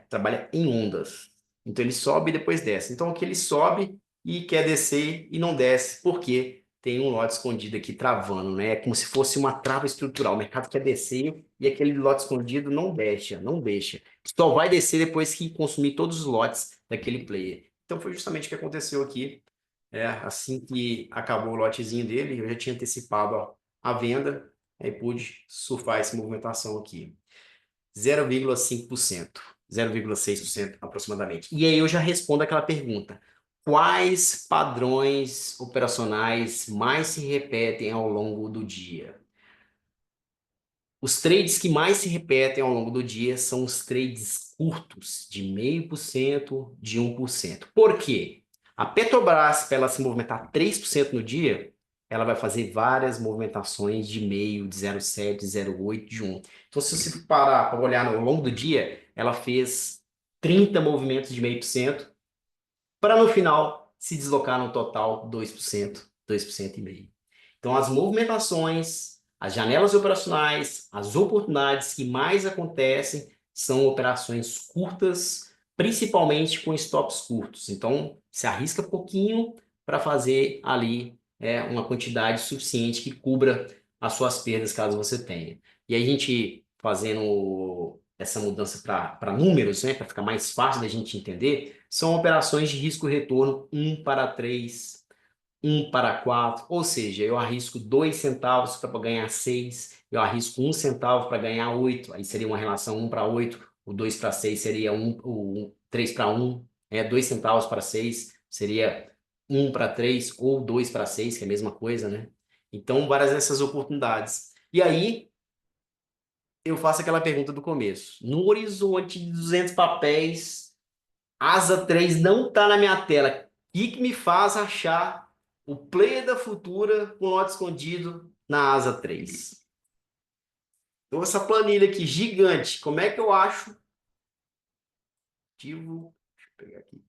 trabalha em ondas. Então ele sobe e depois desce. Então aqui ele sobe e quer descer e não desce, porque tem um lote escondido aqui travando, né? É como se fosse uma trava estrutural. O mercado quer descer e aquele lote escondido não deixa, não deixa. Só vai descer depois que consumir todos os lotes daquele player. Então foi justamente o que aconteceu aqui. Assim que acabou o lotezinho dele, eu já tinha antecipado a venda, aí pude surfar essa movimentação aqui. 0,5%, 0,6% aproximadamente. E aí eu já respondo aquela pergunta: quais padrões operacionais mais se repetem ao longo do dia? Os trades que mais se repetem ao longo do dia são os trades curtos, de 0,5%, de 1%. Por quê? A Petrobras, para ela se movimentar 3% no dia, ela vai fazer várias movimentações de meio, de 0,7, de 0,8, de 1. Então, se você parar para olhar ao longo do dia, ela fez 30 movimentos de 0,5%, para no final se deslocar no total 2%, 2,5%. Então, as movimentações, as janelas operacionais, as oportunidades que mais acontecem são operações curtas, principalmente com stops curtos. Então, se arrisca pouquinho para fazer ali uma quantidade suficiente que cubra as suas perdas caso você tenha. E aí a gente fazendo essa mudança para números, né, para ficar mais fácil da gente entender, são operações de risco-retorno 1 para 3, 1 para 4, ou seja, eu arrisco 2 centavos para ganhar 6, eu arrisco 1 centavo para ganhar 8, aí seria uma relação 1 para 8, o 2 para 6 seria o 3 para 1, 2 centavos para 6 seria 1 para 3 ou 2 para 6, que é a mesma coisa, né? Então, várias dessas oportunidades. E aí, eu faço aquela pergunta do começo. No horizonte de 200 papéis, Asa 3 não está na minha tela. O que me faz achar o player da Futura com lote escondido na Asa 3? Então, essa planilha aqui, gigante, como é que eu acho? Deixa eu pegar aqui.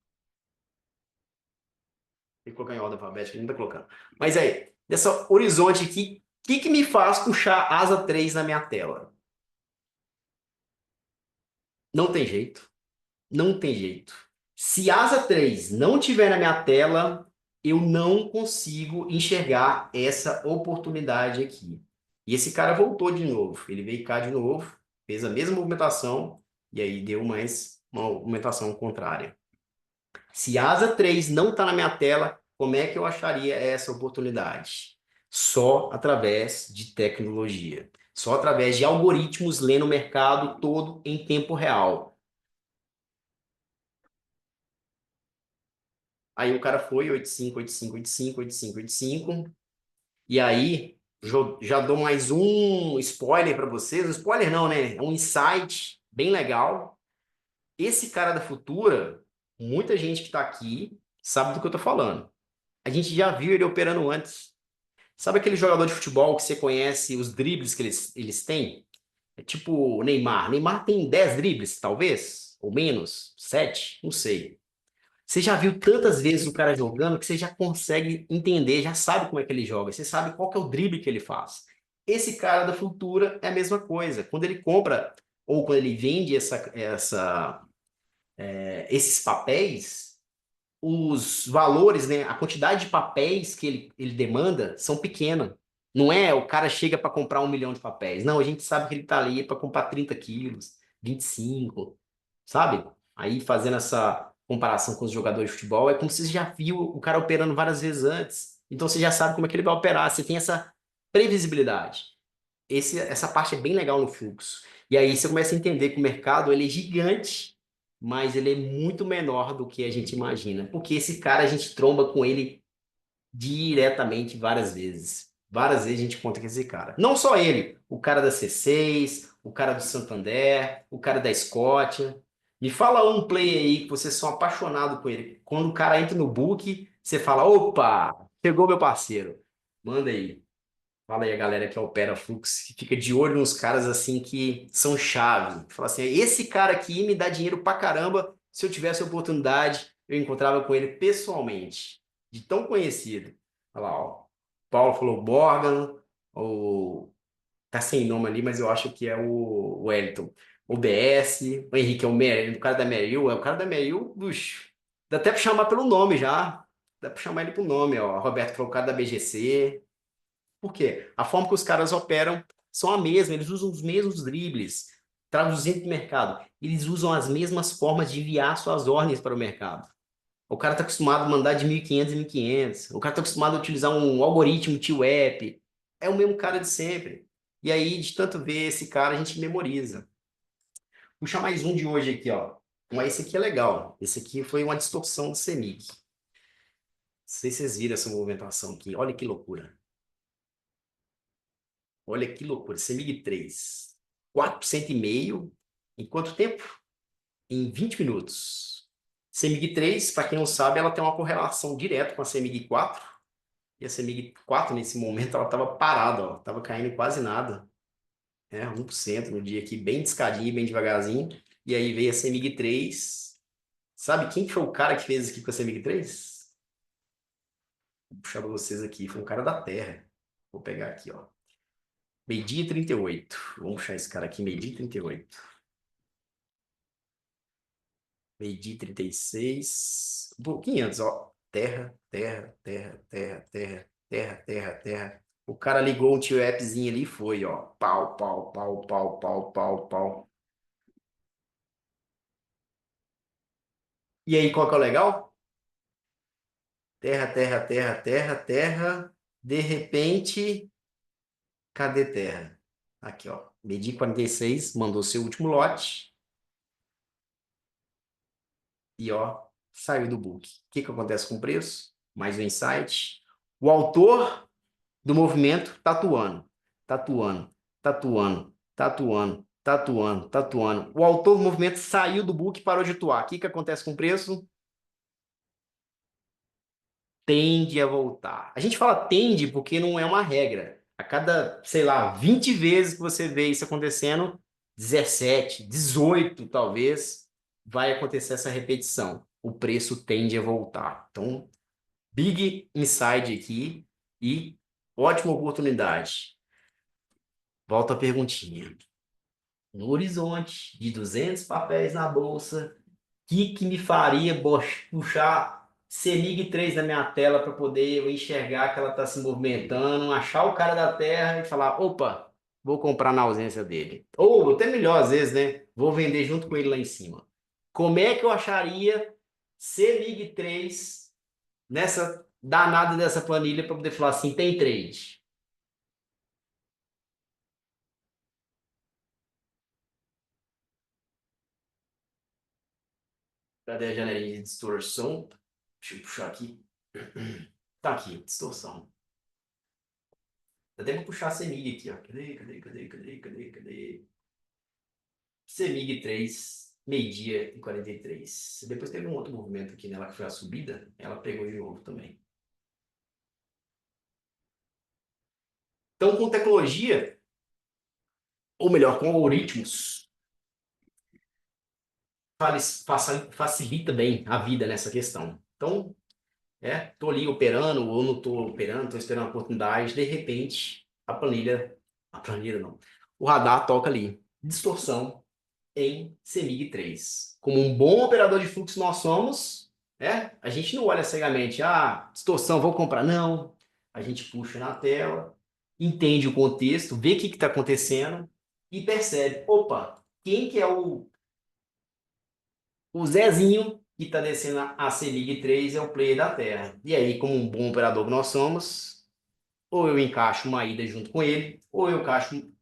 Tem que colocar em ordem alfabética, não está colocando. Mas aí, nessa horizonte aqui, o que me faz puxar Asa 3 na minha tela? Não tem jeito. Não tem jeito. Se Asa 3 não tiver na minha tela, eu não consigo enxergar essa oportunidade aqui. E esse cara voltou de novo. Ele veio cá de novo, fez a mesma movimentação e aí deu mais uma movimentação contrária. Se Asa 3 não está na minha tela, como é que eu acharia essa oportunidade? Só através de tecnologia. Só através de algoritmos lendo o mercado todo em tempo real. Aí o cara foi 85, 85, 85, 85, 85. E aí já dou mais um spoiler para vocês. Um spoiler não, né? É um insight bem legal. Esse cara da Futura, muita gente que está aqui sabe do que eu tô falando. A gente já viu ele operando antes. Sabe aquele jogador de futebol que você conhece os dribles que eles têm? É tipo o Neymar. Neymar tem 10 dribles, talvez, ou menos, 7, não sei. Você já viu tantas vezes o cara jogando que você já consegue entender, já sabe como é que ele joga, você sabe qual que é o drible que ele faz. Esse cara da Futura é a mesma coisa. Quando ele compra ou quando ele vende esses papéis, os valores, né, a quantidade de papéis que ele demanda são pequena. Não é o cara chega para comprar 1 milhão de papéis. Não, a gente sabe que ele está ali para comprar 30 quilos, 25, sabe? Aí fazendo essa comparação com os jogadores de futebol, é como se você já viu o cara operando várias vezes antes. Então você já sabe como é que ele vai operar, você tem essa previsibilidade. Essa parte é bem legal no fluxo. E aí você começa a entender que o mercado ele é gigante, mas ele é muito menor do que a gente imagina. Porque esse cara a gente tromba com ele diretamente várias vezes. Várias vezes a gente conta com esse cara. Não só ele, o cara da C6, o cara do Santander, o cara da Scotia. Me fala um player aí que vocês são apaixonados com ele. Quando o cara entra no book, você fala: opa, chegou meu parceiro. Manda aí. Fala aí a galera que opera fluxo, que fica de olho nos caras assim que são chave. Fala assim, esse cara aqui me dá dinheiro pra caramba. Se eu tivesse a oportunidade, eu encontrava com ele pessoalmente, de tão conhecido. Olha lá, ó. Paulo falou Morgan, ou tá sem nome ali, mas eu acho que é o Wellington. O BS, o Henrique é o cara da Merrill, é o cara da Merrill, puxa, dá até pra chamar pelo nome já. Dá pra chamar ele pelo nome, ó. Roberto falou o cara da BGC. Por quê? A forma que os caras operam são a mesma, eles usam os mesmos dribles, traduzindo para o mercado. Eles usam as mesmas formas de enviar suas ordens para o mercado. O cara está acostumado a mandar de 1.500 em 1.500. O cara está acostumado a utilizar um algoritmo T-Web. É o mesmo cara de sempre. E aí, de tanto ver esse cara, a gente memoriza. Puxa mais um de hoje aqui, ó. Mas esse aqui é legal. Esse aqui foi uma distorção do CEMIC. Não sei se vocês viram essa movimentação aqui. Olha que loucura. Olha que loucura. CEMIG 3. 4,5%. Em quanto tempo? Em 20 minutos. CEMIG 3, para quem não sabe, ela tem uma correlação direta com a CEMIG 4. E a CEMIG 4, nesse momento, ela estava parada, ó, estava caindo quase nada, né? 1% no dia aqui, bem descadinho, bem devagarzinho. E aí veio a CEMIG 3. Sabe quem que foi o cara que fez aqui com a CEMIG 3? Vou puxar para vocês aqui, foi um cara da Terra. Vou pegar aqui, ó. Meio-dia e 38. Vamos puxar esse cara aqui, meio-dia e 38. Meio-dia e 36. Um pouquinho antes, ó. Terra, terra, terra, terra, terra, terra, terra, terra. O cara ligou um tio appzinho ali e foi, ó. Pau, pau, pau, pau, pau, pau, pau. E aí, qual que é o legal? Terra, terra, terra, terra, terra. De repente, cadê terra? Aqui, ó. Meio-dia e 46, mandou seu último lote. E ó, saiu do book. O que que acontece com o preço? Mais um insight. O autor do movimento tatuando, tatuando, tatuando, tatuando, tatuando, tatuando. O autor do movimento saiu do book e parou de atuar. O que que acontece com o preço? Tende a voltar. A gente fala tende porque não é uma regra. A cada, sei lá, 20 vezes que você vê isso acontecendo, 17, 18 talvez, vai acontecer essa repetição. O preço tende a voltar. Então, big inside aqui e ótima oportunidade. Volta a perguntinha. No horizonte de 200 papéis na bolsa, o que me faria puxar CEMIG 3 na minha tela para poder eu enxergar que ela está se movimentando, achar o cara da Terra e falar, opa, vou comprar na ausência dele. Ou até melhor às vezes, né? Vou vender junto com ele lá em cima. Como é que eu acharia CEMIG 3 nessa danada dessa planilha para poder falar assim, tem trade? Cadê a janelinha de distorção? Deixa eu puxar aqui. Tá aqui, distorção. Eu até vou puxar a CEMIG aqui, ó. Cadê? CEMIG 3, meio-dia e 43. Depois teve um outro movimento aqui nela que foi a subida. Ela pegou de novo também. Então, com tecnologia, ou melhor, com algoritmos, facilita bem a vida nessa questão. Então, tô ali operando ou não tô operando, tô esperando a oportunidade, de repente, a planilha não, o radar toca ali, distorção em CEMIG 3. Como um bom operador de fluxo nós somos, a gente não olha cegamente, distorção, vou comprar, não. A gente puxa na tela, entende o contexto, vê o que está acontecendo e percebe, opa, quem que é o Zezinho que está descendo a Selig 3 é o player da Terra. E aí, como um bom operador que nós somos, ou eu encaixo uma ida junto com ele, ou eu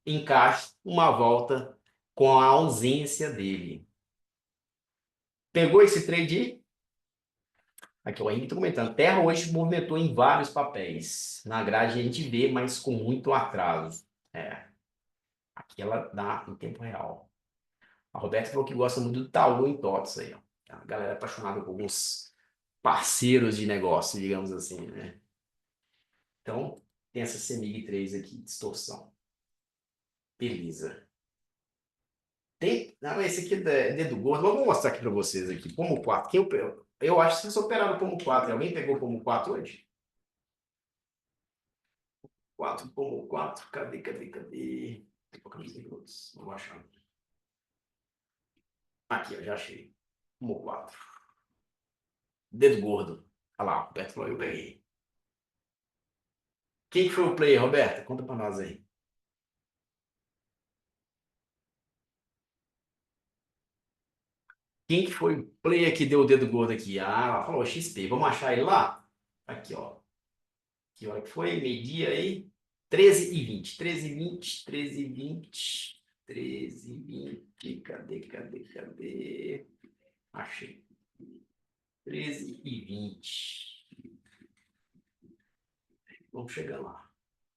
encaixo uma volta com a ausência dele. Pegou esse trade aí? Aqui, o Henrique está comentando. Terra hoje movimentou em vários papéis. Na grade a gente vê, mas com muito atraso. Aqui ela dá em tempo real. A Roberta falou que gosta muito do Taú em TOTS aí, ó. A galera é apaixonada por alguns parceiros de negócio, digamos assim, né? Então, tem essa CEMIG 3 aqui, distorção. Beleza. Não, esse aqui é dedo gordo. Vou mostrar aqui para vocês aqui. Pomo 4. Eu acho que vocês operaram Pomo 4. Alguém pegou Pomo 4 hoje? 4, Pomo 4. Cadê? Tem poucos minutos. Vou achar. Aqui, eu já achei. Pomo 4. Dedo gordo. Olha lá, o Roberto falou, eu peguei. Quem que foi o player, Roberto? Conta para nós aí. Quem que foi o player que deu o dedo gordo aqui? Ela falou XP. Vamos achar ele lá? Aqui, ó. Que hora que foi? Meio-dia aí. 13h20. 13h20. 13h20. 13h20. Cadê? Achei. 13h20. Vamos chegar lá.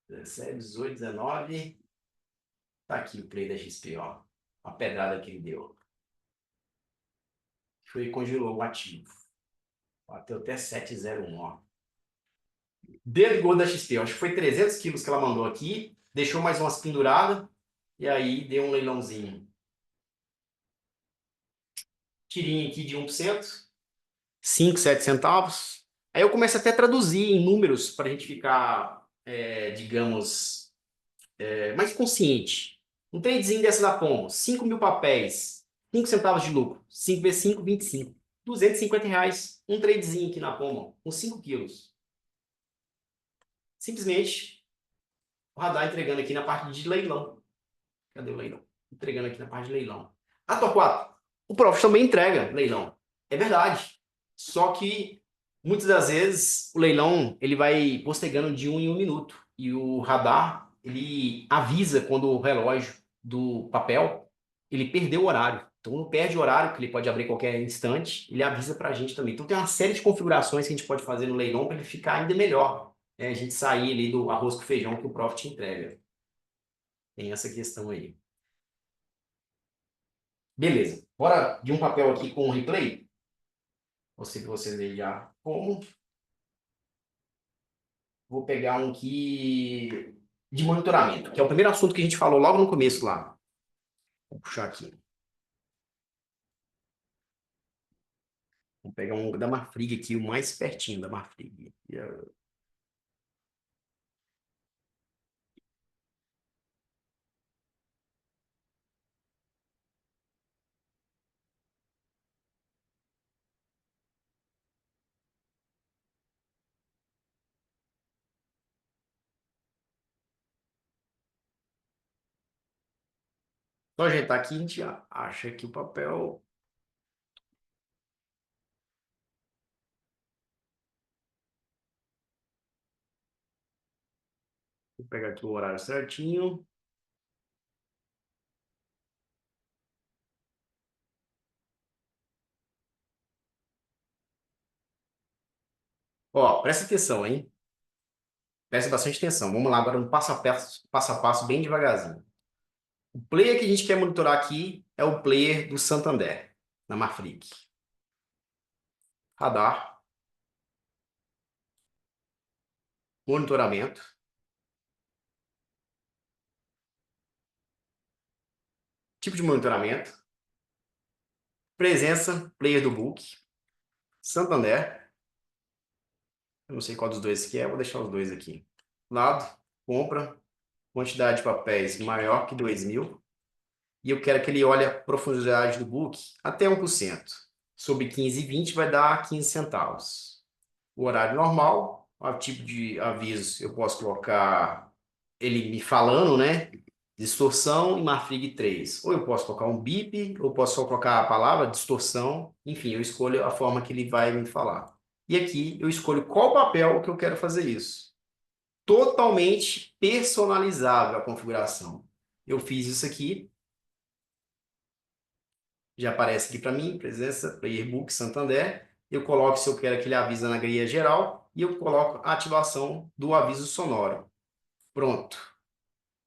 17, 18, 19. Tá aqui o play da XP, ó. A pedrada que ele deu. Foi e congelou o ativo. Bateu até 7,01, ó. Dedo gordo da XP, eu acho que foi 300 quilos que ela mandou aqui, deixou mais umas penduradas, e aí deu um leilãozinho. Tirinha aqui de 1%, 5, 7 centavos. Aí eu começo até a traduzir em números para a gente ficar, digamos, mais consciente. Um tradezinho dessa da Pombo, 5 mil papéis, 5 centavos de lucro, 5 vezes 5, 25. R$ 250, um tradezinho aqui na Pombo, com 5 quilos. Simplesmente, o radar entregando aqui na parte de leilão. Cadê o leilão? Entregando aqui na parte de leilão. Ah, Torquato, o Profit também entrega leilão. É verdade. Só que, muitas das vezes, o leilão ele vai postergando de 1 em 1 minuto. E o radar, ele avisa quando o relógio do papel, ele perdeu o horário. Então, não perde o horário, que ele pode abrir qualquer instante, ele avisa para a gente também. Então, tem uma série de configurações que a gente pode fazer no leilão para ele ficar ainda melhor. A gente sair ali do arroz com feijão que o Profit entrega. Tem essa questão aí. Beleza. Bora de um papel aqui com um replay? Você que você vê já como. Vou pegar um aqui de monitoramento, que é o primeiro assunto que a gente falou logo no começo lá. Vou puxar aqui. Vou pegar um da Marfrig aqui, o mais pertinho da Marfrig. Só ajeitar aqui, a gente acha que o papel. Vou pegar aqui o horário certinho. Ó, presta atenção, hein? Presta bastante atenção. Vamos lá agora no passo a passo, bem devagarzinho. O player que a gente quer monitorar aqui é o player do Santander, na Marfrig. Radar, monitoramento, tipo de monitoramento, presença, player do book, Santander, eu não sei qual dos dois que é, vou deixar os dois aqui. Lado, compra, quantidade de papéis maior que 2.000, e eu quero que ele olhe a profundidade do book até 1%. Sobre 15 e 20 vai dar 15 centavos. O horário normal, o tipo de aviso, eu posso colocar ele me falando, né? Distorção e Marfrig 3. Ou eu posso colocar um bip, ou posso só colocar a palavra distorção. Enfim, eu escolho a forma que ele vai me falar. E aqui eu escolho qual papel que eu quero fazer isso. Totalmente personalizável a configuração. Eu fiz isso aqui. Já aparece aqui para mim, presença, Player Book Santander. Eu coloco se eu quero que ele avisa na grelha geral e eu coloco a ativação do aviso sonoro. Pronto.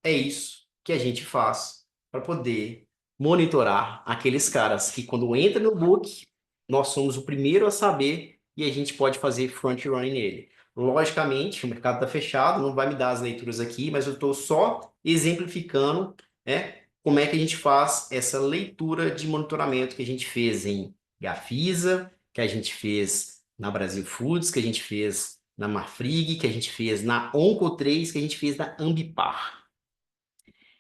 É isso que a gente faz para poder monitorar aqueles caras que quando entra no book, nós somos o primeiro a saber e a gente pode fazer front running nele. Logicamente, o mercado está fechado, não vai me dar as leituras aqui, mas eu estou só exemplificando, né, como é que a gente faz essa leitura de monitoramento que a gente fez em Gafisa, que a gente fez na Brasil Foods, que a gente fez na Marfrig, que a gente fez na Onco3, que a gente fez na Ambipar.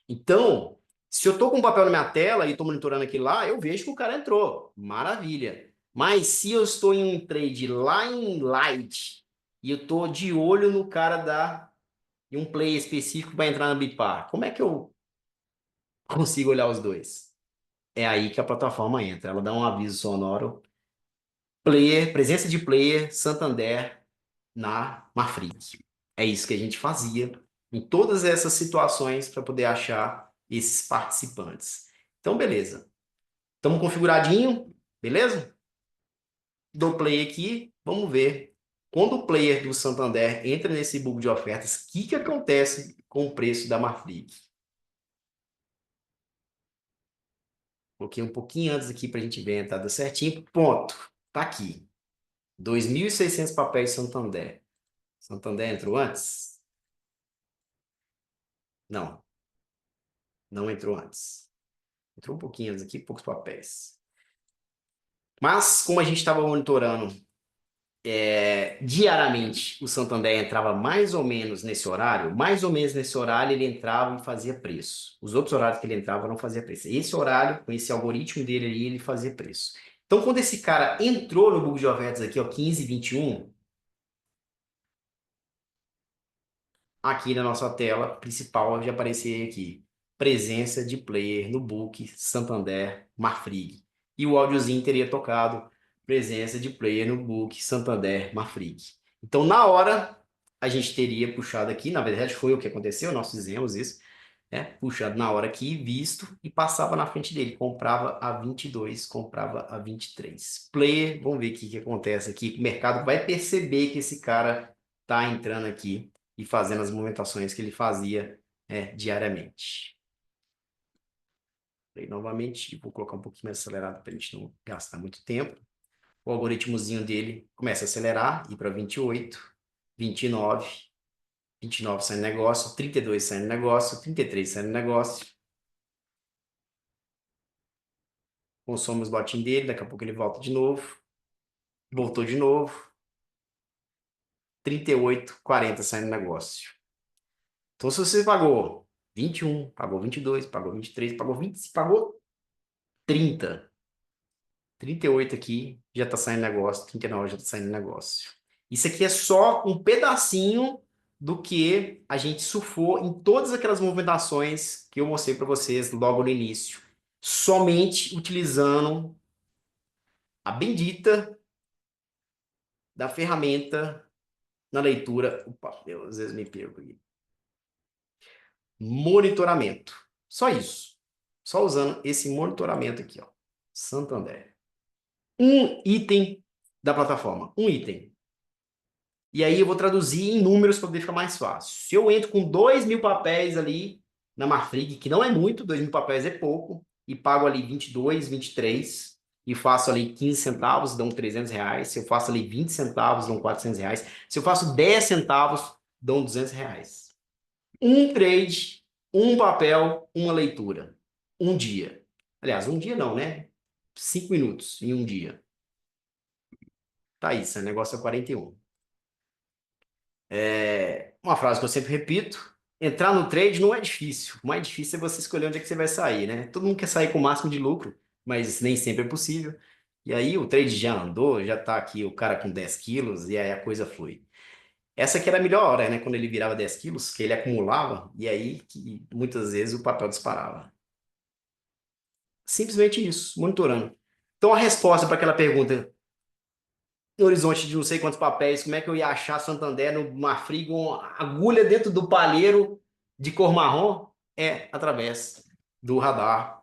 Então, se eu estou com um papel na minha tela e estou monitorando aquilo lá, eu vejo que o cara entrou. Maravilha. Mas se eu estou em um trade lá em Light e eu estou de olho no cara em um play específico que vai entrar na Bipar, como é que eu consigo olhar os dois? É aí que a plataforma entra. Ela dá um aviso sonoro. Player, presença de player, Santander na Marfrig. É isso que a gente fazia em todas essas situações para poder achar esses participantes. Então, beleza. Estamos configuradinho, beleza? Dou play aqui, vamos ver. Quando o player do Santander entra nesse bug de ofertas, o que acontece com o preço da Marfrig? Coloquei um pouquinho antes aqui para a gente ver a entrada certinho. Ponto. Tá aqui. 2.600 papéis Santander. Santander entrou antes? Não, não entrou antes. Entrou um pouquinho antes aqui, poucos papéis. Mas, como a gente estava monitorando diariamente, o Santander entrava mais ou menos nesse horário, mais ou menos nesse horário ele entrava e fazia preço. Os outros horários que ele entrava não fazia preço. Esse horário, com esse algoritmo dele ali, ele fazia preço. Então, quando esse cara entrou no Google de ofertas aqui, ó, 15,21, aqui na nossa tela principal já aparecer aqui, presença de player no book Santander Marfrig. E o áudiozinho teria tocado presença de player no book Santander Marfrig. Então, na hora, a gente teria puxado aqui, na verdade foi o que aconteceu, nós fizemos isso, né? Puxado na hora aqui, visto, e passava na frente dele, comprava a 22, comprava a 23. Player, vamos ver o que acontece aqui, o mercado vai perceber que esse cara tá entrando aqui e fazendo as movimentações que ele fazia diariamente. E, novamente, vou colocar um pouquinho mais acelerado para a gente não gastar muito tempo. O algoritmozinho dele começa a acelerar, ir para 28, 29, 29 sai no negócio, 32 sai no negócio, 33 sai no negócio. Consome os lotinhos dele, daqui a pouco ele volta de novo. Voltou de novo. 38, 40 sai no negócio. Então, se você pagou 21, pagou 22, pagou 23, pagou 20, pagou 30. 38 aqui já está saindo negócio, 39 já está saindo negócio. Isso aqui é só um pedacinho do que a gente surfou em todas aquelas movimentações que eu mostrei para vocês logo no início. Somente utilizando a bendita da ferramenta na leitura. Opa, eu às vezes me perco aqui. Monitoramento. Só isso. Só usando esse monitoramento aqui, ó. Santander. Um item da plataforma. Um item. E aí eu vou traduzir em números para poder ficar mais fácil. Se eu entro com 2.000 papéis ali na Marfrig, que não é muito, 2.000 papéis é pouco, e pago ali 22, 23, e faço ali 15 centavos, dão 300 reais. Se eu faço ali 20 centavos, dão 400 reais. Se eu faço 10 centavos, dão 200 reais. Um trade, um papel, uma leitura. Um dia. Aliás, um dia não, né? 5 minutos em um dia. Tá isso, o negócio é 41. Uma frase que eu sempre repito: entrar no trade não é difícil. O mais difícil é você escolher onde é que você vai sair, né? Todo mundo quer sair com o máximo de lucro, mas nem sempre é possível. E aí o trade já andou, já tá aqui o cara com 10 quilos e aí a coisa flui. Essa aqui era a melhor hora, né? Quando ele virava 10 quilos, que ele acumulava, e aí que muitas vezes o papel disparava. Simplesmente isso, monitorando. Então a resposta para aquela pergunta, no horizonte de não sei quantos papéis, como é que eu ia achar Santander no Marfrig com uma agulha dentro do palheiro de cor marrom? É através do radar,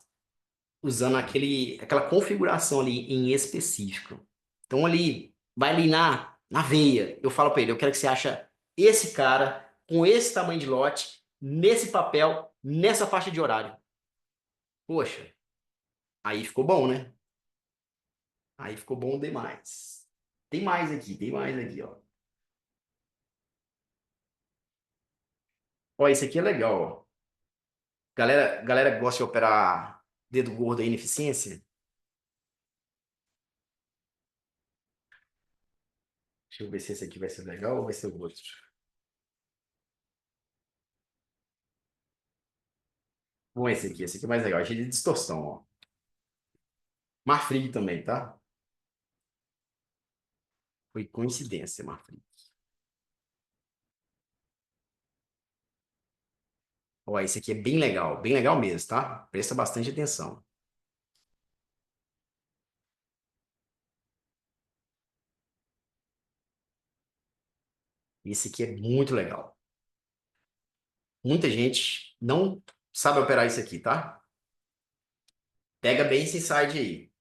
usando aquela configuração ali em específico. Então ali, vai ali na veia, eu falo para ele, eu quero que você ache esse cara com esse tamanho de lote, nesse papel, nessa faixa de horário. Poxa, aí ficou bom, né? Aí ficou bom demais. Tem mais aqui, ó. Ó, esse aqui é legal, ó. Galera gosta de operar dedo gordo aí, ineficiência. Deixa eu ver se esse aqui vai ser legal ou vai ser o outro. Bom, esse aqui é mais legal. Achei de distorção, ó. Marfrig também, tá? Foi coincidência, Marfrig. Ó, esse aqui é bem legal mesmo, tá? Presta bastante atenção. Esse aqui é muito legal. Muita gente não sabe operar isso aqui, tá? Pega bem esse insight aí.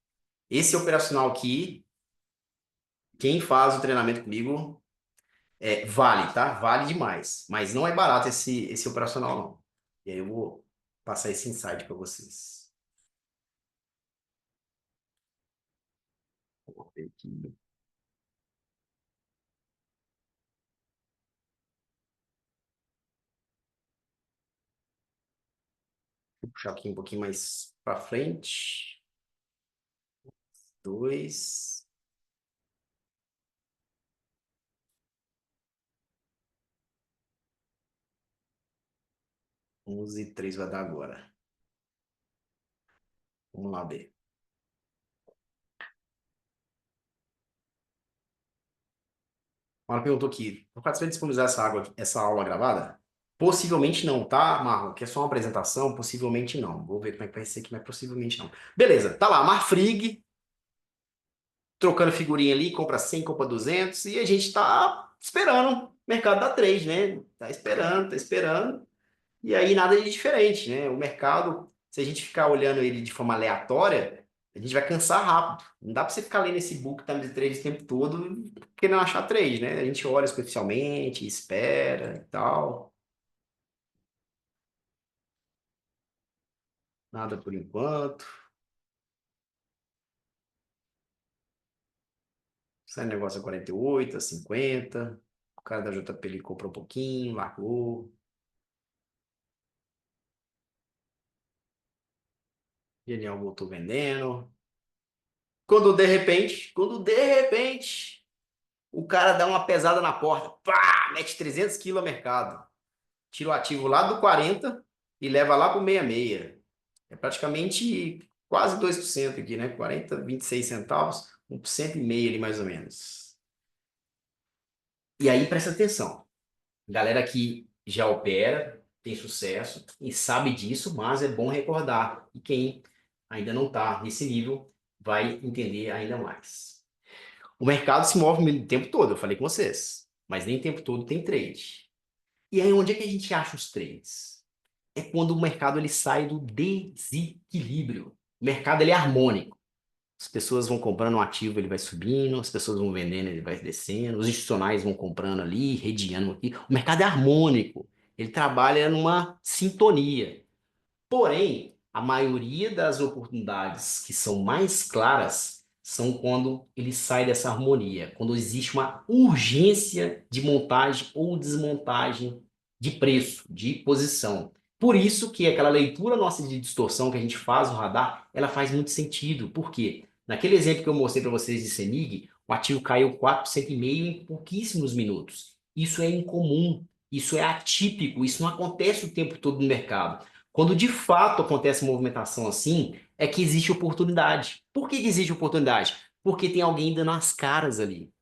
Esse operacional aqui, quem faz o treinamento comigo, vale, tá? Vale demais. Mas não é barato esse operacional, não. E aí eu vou passar esse insight para vocês. Aqui. Vou puxar aqui um pouquinho mais para frente. Dois. 11:03 vai dar agora. Vamos lá ver. Ela perguntou aqui, por que você vai disponibilizar essa aula gravada? Possivelmente não, tá, Marlon? Que é só uma apresentação? Possivelmente não. Vou ver como é que vai ser aqui, mas possivelmente não. Beleza, tá lá, Marfrig, trocando figurinha ali, compra 100, compra 200, e a gente tá esperando o mercado da trade, né? Tá esperando, tá esperando. E aí nada de diferente, né? O mercado, se a gente ficar olhando ele de forma aleatória, a gente vai cansar rápido. Não dá para você ficar lendo esse book time de trade o tempo todo querendo achar trade, né? A gente olha superficialmente, espera e tal. Nada por enquanto. Sai negócio a 48, a 50. O cara da JP ele comprou um pouquinho, largou. Genial voltou vendendo. Quando de repente, o cara dá uma pesada na porta, pá, mete 300 quilos a mercado. Tira o ativo lá do 40 e leva lá para o 66. É praticamente quase 2% aqui, né? 40, 26 centavos, 1,5% ali mais ou menos. E aí presta atenção. Galera que já opera, tem sucesso e sabe disso, mas é bom recordar. E quem ainda não está nesse nível vai entender ainda mais. O mercado se move o tempo todo, eu falei com vocês, mas nem o tempo todo tem trade. E aí, onde é que a gente acha os trades? É quando o mercado ele sai do desequilíbrio. O mercado ele é harmônico. As pessoas vão comprando um ativo, ele vai subindo, as pessoas vão vendendo, ele vai descendo, os institucionais vão comprando ali, redeando aqui. O mercado é harmônico. Ele trabalha numa sintonia. Porém, a maioria das oportunidades que são mais claras são quando ele sai dessa harmonia, quando existe uma urgência de montagem ou desmontagem de preço, de posição. Por isso que aquela leitura nossa de distorção que a gente faz no radar, ela faz muito sentido. Por quê? Naquele exemplo que eu mostrei para vocês de CEMIG, o ativo caiu 4,5% em pouquíssimos minutos. Isso é incomum, isso é atípico, isso não acontece o tempo todo no mercado. Quando de fato acontece movimentação assim, é que existe oportunidade. Por que que existe oportunidade? Porque tem alguém dando as caras ali.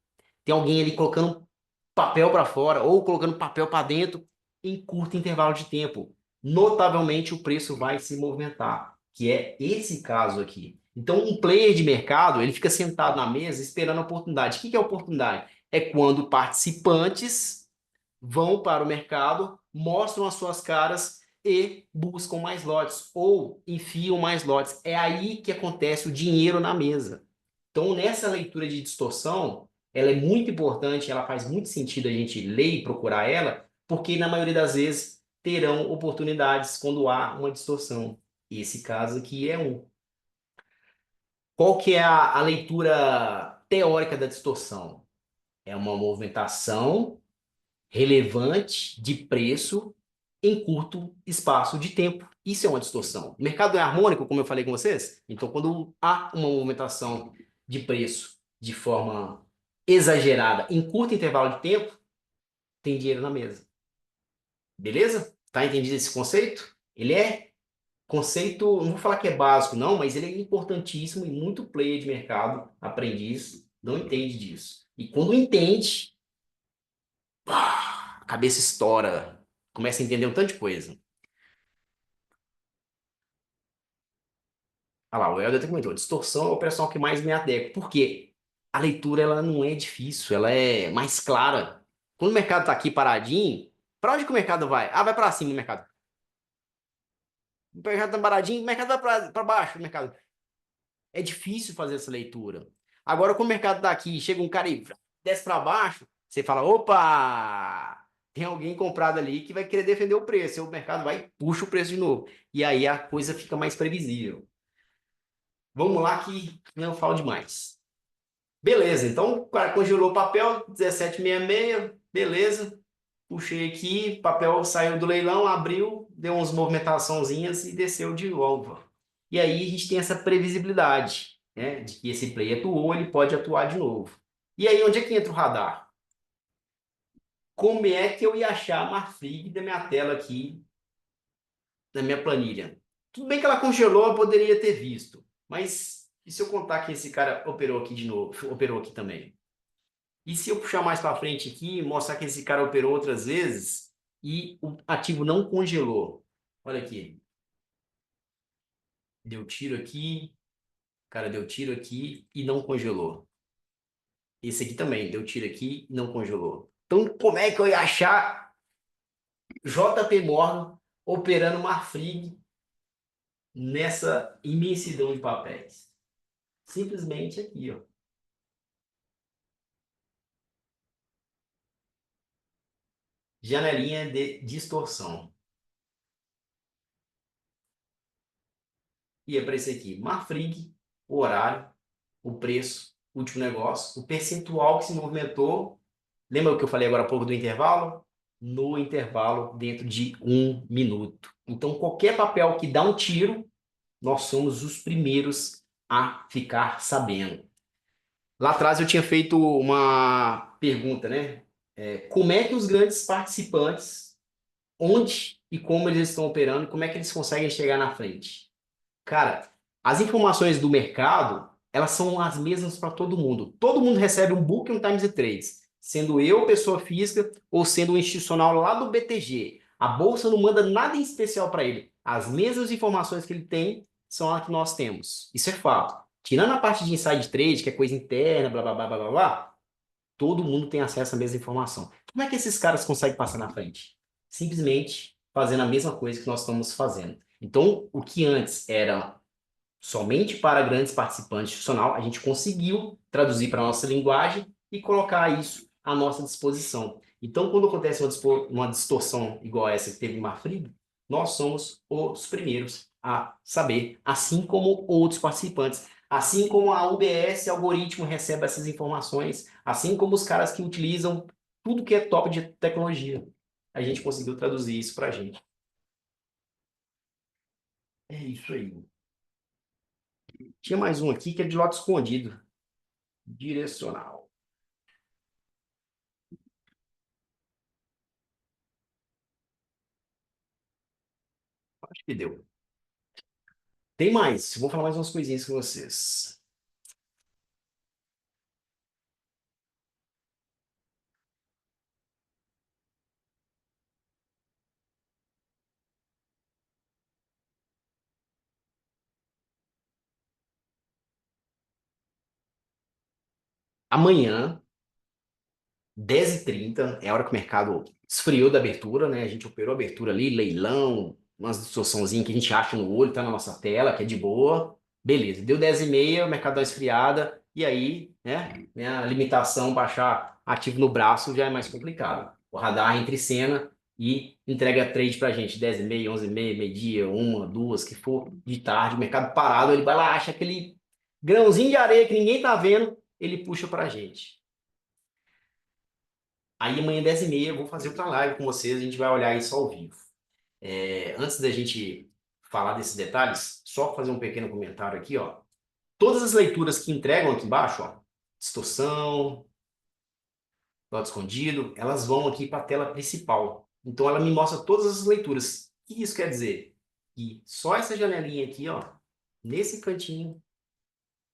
Tem alguém ali colocando papel para fora ou colocando papel para dentro em curto intervalo de tempo. Notavelmente o preço vai se movimentar, que é esse caso aqui. Então, um player de mercado, ele fica sentado na mesa esperando a oportunidade. O que que é oportunidade? É quando participantes vão para o mercado, mostram as suas caras e buscam mais lotes ou enfiam mais lotes. É aí que acontece o dinheiro na mesa. Então, nessa leitura de distorção, ela é muito importante, ela faz muito sentido a gente ler e procurar ela, porque na maioria das vezes terão oportunidades quando há uma distorção. Esse caso aqui é um. Qual que é a leitura teórica da distorção? É uma movimentação relevante de preço em curto espaço de tempo. Isso é uma distorção. O mercado é harmônico, como eu falei com vocês. Então, quando há uma movimentação de preço de forma exagerada em curto intervalo de tempo, tem dinheiro na mesa. Beleza? Tá entendido esse conceito? Ele é conceito, não vou falar que é básico, não, mas ele é importantíssimo e muito player de mercado, aprendiz, não entende disso. E quando entende, a cabeça estoura, começa a entender um tanto de coisa. Ah lá, o Helder até comentou, distorção é a operação que mais me adequa. Por quê? A leitura ela não é difícil, ela é mais clara. Quando o mercado está aqui paradinho, para onde que o mercado vai? Ah, vai para cima o mercado. O mercado está paradinho, o mercado vai para baixo, o mercado. É difícil fazer essa leitura. Agora, quando o mercado está aqui, chega um cara e desce para baixo, você fala, opa! Tem alguém comprado ali que vai querer defender o preço. E o mercado vai e puxa o preço de novo. E aí a coisa fica mais previsível. Vamos lá que não falo demais. Beleza, então o cara congelou o papel, 17,66, beleza. Puxei aqui, papel saiu do leilão, abriu, deu umas movimentaçãozinhas e desceu de volta. E aí a gente tem essa previsibilidade, né, de que esse play atuou, ele pode atuar de novo. E aí onde é que entra o radar? Como é que eu ia achar a Marfrig da minha tela aqui, da minha planilha? Tudo bem que ela congelou, eu poderia ter visto, mas e se eu contar que esse cara operou aqui de novo, operou aqui também? E se eu puxar mais para frente aqui, mostrar que esse cara operou outras vezes e o ativo não congelou? Olha aqui, deu tiro aqui, cara deu tiro aqui e não congelou. Esse aqui também deu tiro aqui e não congelou. Então, como é que eu ia achar JP Morgan operando Marfrig nessa imensidão de papéis? Simplesmente aqui, ó. Janelinha de distorção. E aparecer aqui, Marfrig, o horário, o preço, o último negócio, o percentual que se movimentou. Lembra o que eu falei agora há pouco do intervalo? No intervalo, dentro de 1 minuto. Então, qualquer papel que dá um tiro, nós somos os primeiros a ficar sabendo. Lá atrás eu tinha feito uma pergunta, né? Como é que os grandes participantes, onde e como eles estão operando, como é que eles conseguem chegar na frente? Cara, as informações do mercado, elas são as mesmas para todo mundo. Todo mundo recebe um book e um Times e Trades, sendo eu pessoa física ou sendo um institucional lá do BTG. A bolsa não manda nada em especial para ele. As mesmas informações que ele tem são as que nós temos. Isso é fato. Tirando a parte de inside trade, que é coisa interna, blá blá blá blá blá, blá, todo mundo tem acesso à mesma informação. Como é que esses caras conseguem passar na frente? Simplesmente fazendo a mesma coisa que nós estamos fazendo. Então, o que antes era somente para grandes participantes institucional, a gente conseguiu traduzir para a nossa linguagem e colocar isso à nossa disposição. Então, quando acontece uma distorção igual essa que teve em Marfrig, nós somos os primeiros a saber, assim como outros participantes. Assim como a UBS algoritmo recebe essas informações, assim como os caras que utilizam tudo que é top de tecnologia. A gente conseguiu traduzir isso para a gente. É isso aí. Tinha mais um aqui que é de lote escondido. Direcional. Acho que deu. Tem mais. Vou falar mais umas coisinhas com vocês. Amanhã, 10h30, é a hora que o mercado esfriou da abertura, né? A gente operou a abertura ali, leilão, umas distorçãozinhas que a gente acha no olho, tá na nossa tela, que é de boa. Beleza, deu 10h30, o mercado dá uma esfriada, e aí, né, a limitação, baixar ativo no braço já é mais complicado. O radar entra em cena e entrega trade pra gente, 10h30, 11h30, meio-dia, uma, duas, que for de tarde, o mercado parado, ele vai lá, acha aquele grãozinho de areia que ninguém tá vendo, ele puxa pra gente. Aí amanhã, 10h30, eu vou fazer outra live com vocês, a gente vai olhar isso ao vivo. Antes da gente falar desses detalhes, só fazer um pequeno comentário aqui, ó. Todas as leituras que entregam aqui embaixo, ó, distorção, lote escondido, elas vão aqui para a tela principal. Então ela me mostra todas as leituras. O que isso quer dizer? Que só essa janelinha aqui, ó, nesse cantinho,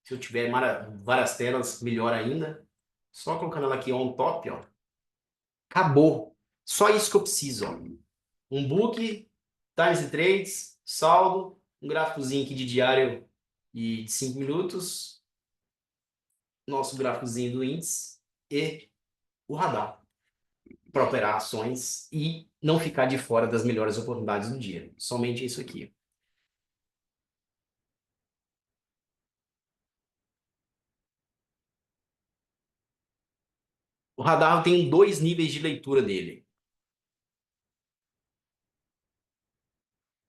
se eu tiver várias telas, melhor ainda. Só colocando ela aqui on top, ó, acabou. Só isso que eu preciso, ó. Um book, times e trades, saldo, um gráficozinho aqui de diário e de 5 minutos, nosso gráficozinho do índice e o radar para operar ações e não ficar de fora das melhores oportunidades do dia. Somente isso aqui. O radar tem dois níveis de leitura dele.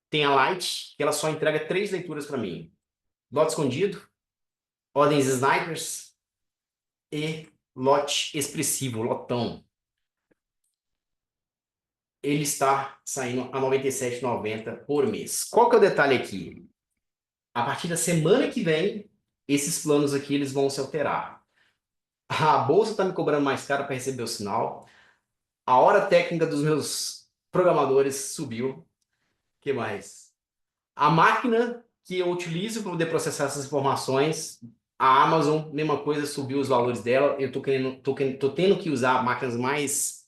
Tem a Light, que ela só entrega três leituras para mim. Lote escondido, ordens snipers, e lote expressivo, lotão. Ele está saindo a R$ 97,90 por mês. Qual que é o detalhe aqui? A partir da semana que vem, esses planos aqui eles vão se alterar. A bolsa está me cobrando mais caro para receber o sinal. A hora técnica dos meus programadores subiu. O que mais? A máquina que eu utilizo para poder processar essas informações, a Amazon, mesma coisa, subiu os valores dela. Eu tô tendo que usar máquinas mais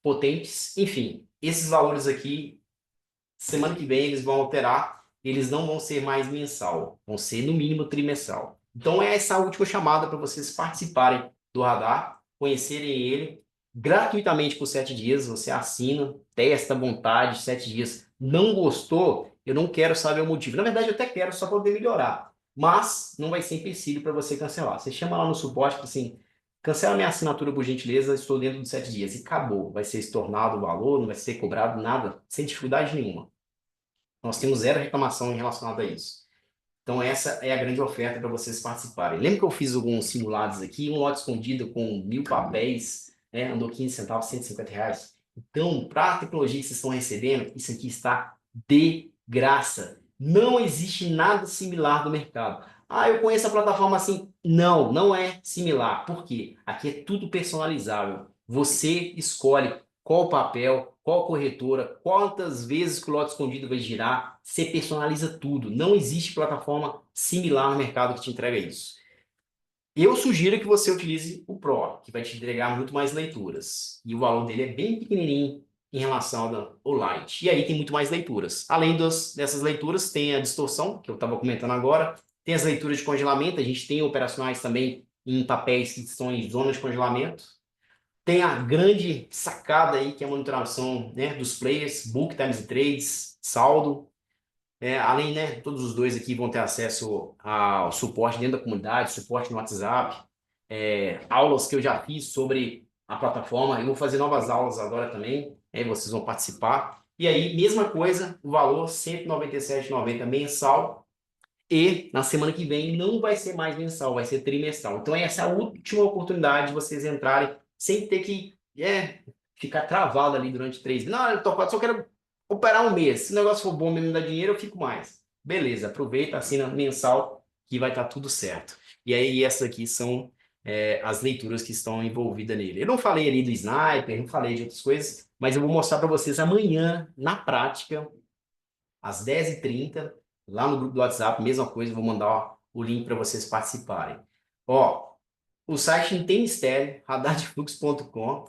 potentes. Enfim, esses valores aqui, semana que vem, eles vão alterar. Eles não vão ser mais mensal, vão ser no mínimo trimestral. Então, é essa a última chamada para vocês participarem do radar, conhecerem ele gratuitamente por 7 dias. Você assina, testa à vontade, 7 dias. Não gostou? Eu não quero saber o motivo. Na verdade, eu até quero só poder melhorar. Mas não vai ser empecilho para você cancelar. Você chama lá no suporte, assim, cancela minha assinatura por gentileza, estou dentro de 7 dias. E acabou. Vai ser estornado o valor, não vai ser cobrado nada, sem dificuldade nenhuma. Nós temos zero reclamação em relação a isso. Então, essa é a grande oferta para vocês participarem. Lembra que eu fiz alguns simulados aqui? Um lote escondido com 1.000 papéis, né? Andou 15 centavos, R$ 150. Então, para a tecnologia que vocês estão recebendo, isso aqui está de graça. Não existe nada similar no mercado. Ah, eu conheço a plataforma assim. Não, não é similar. Por quê? Aqui é tudo personalizável. Você escolhe qual papel, qual corretora, quantas vezes que o lote escondido vai girar, você personaliza tudo. Não existe plataforma similar no mercado que te entrega isso. Eu sugiro que você utilize o Pro, que vai te entregar muito mais leituras. E o valor dele é bem pequenininho em relação ao Lite. E aí tem muito mais leituras. Além dessas leituras, tem a distorção, que eu estava comentando agora. Tem as leituras de congelamento. A gente tem operacionais também em papéis que estão em zona de congelamento. Tem a grande sacada aí, que é a monitoração, né, dos players, book, times e trades, saldo. Além, né, todos os dois aqui vão ter acesso ao suporte dentro da comunidade, suporte no WhatsApp, aulas que eu já fiz sobre a plataforma. Eu vou fazer novas aulas agora também, aí vocês vão participar. E aí, mesma coisa, o valor R$ 197,90 mensal. E na semana que vem não vai ser mais mensal, vai ser trimestral. Então, essa é a última oportunidade de vocês entrarem sem ter que ficar travado ali durante 3 meses. Não, eu tô, só quero operar um mês. Se o negócio for bom mesmo me dá dinheiro, eu fico mais. Beleza, aproveita, assina mensal que vai estar tudo certo. E aí, essas aqui são as leituras que estão envolvidas nele. Eu não falei ali do Sniper, não falei de outras coisas, mas eu vou mostrar para vocês amanhã, na prática, às 10h30, lá no grupo do WhatsApp, mesma coisa, vou mandar o link para vocês participarem. Ó, o site não tem mistério, radardefluxo.com.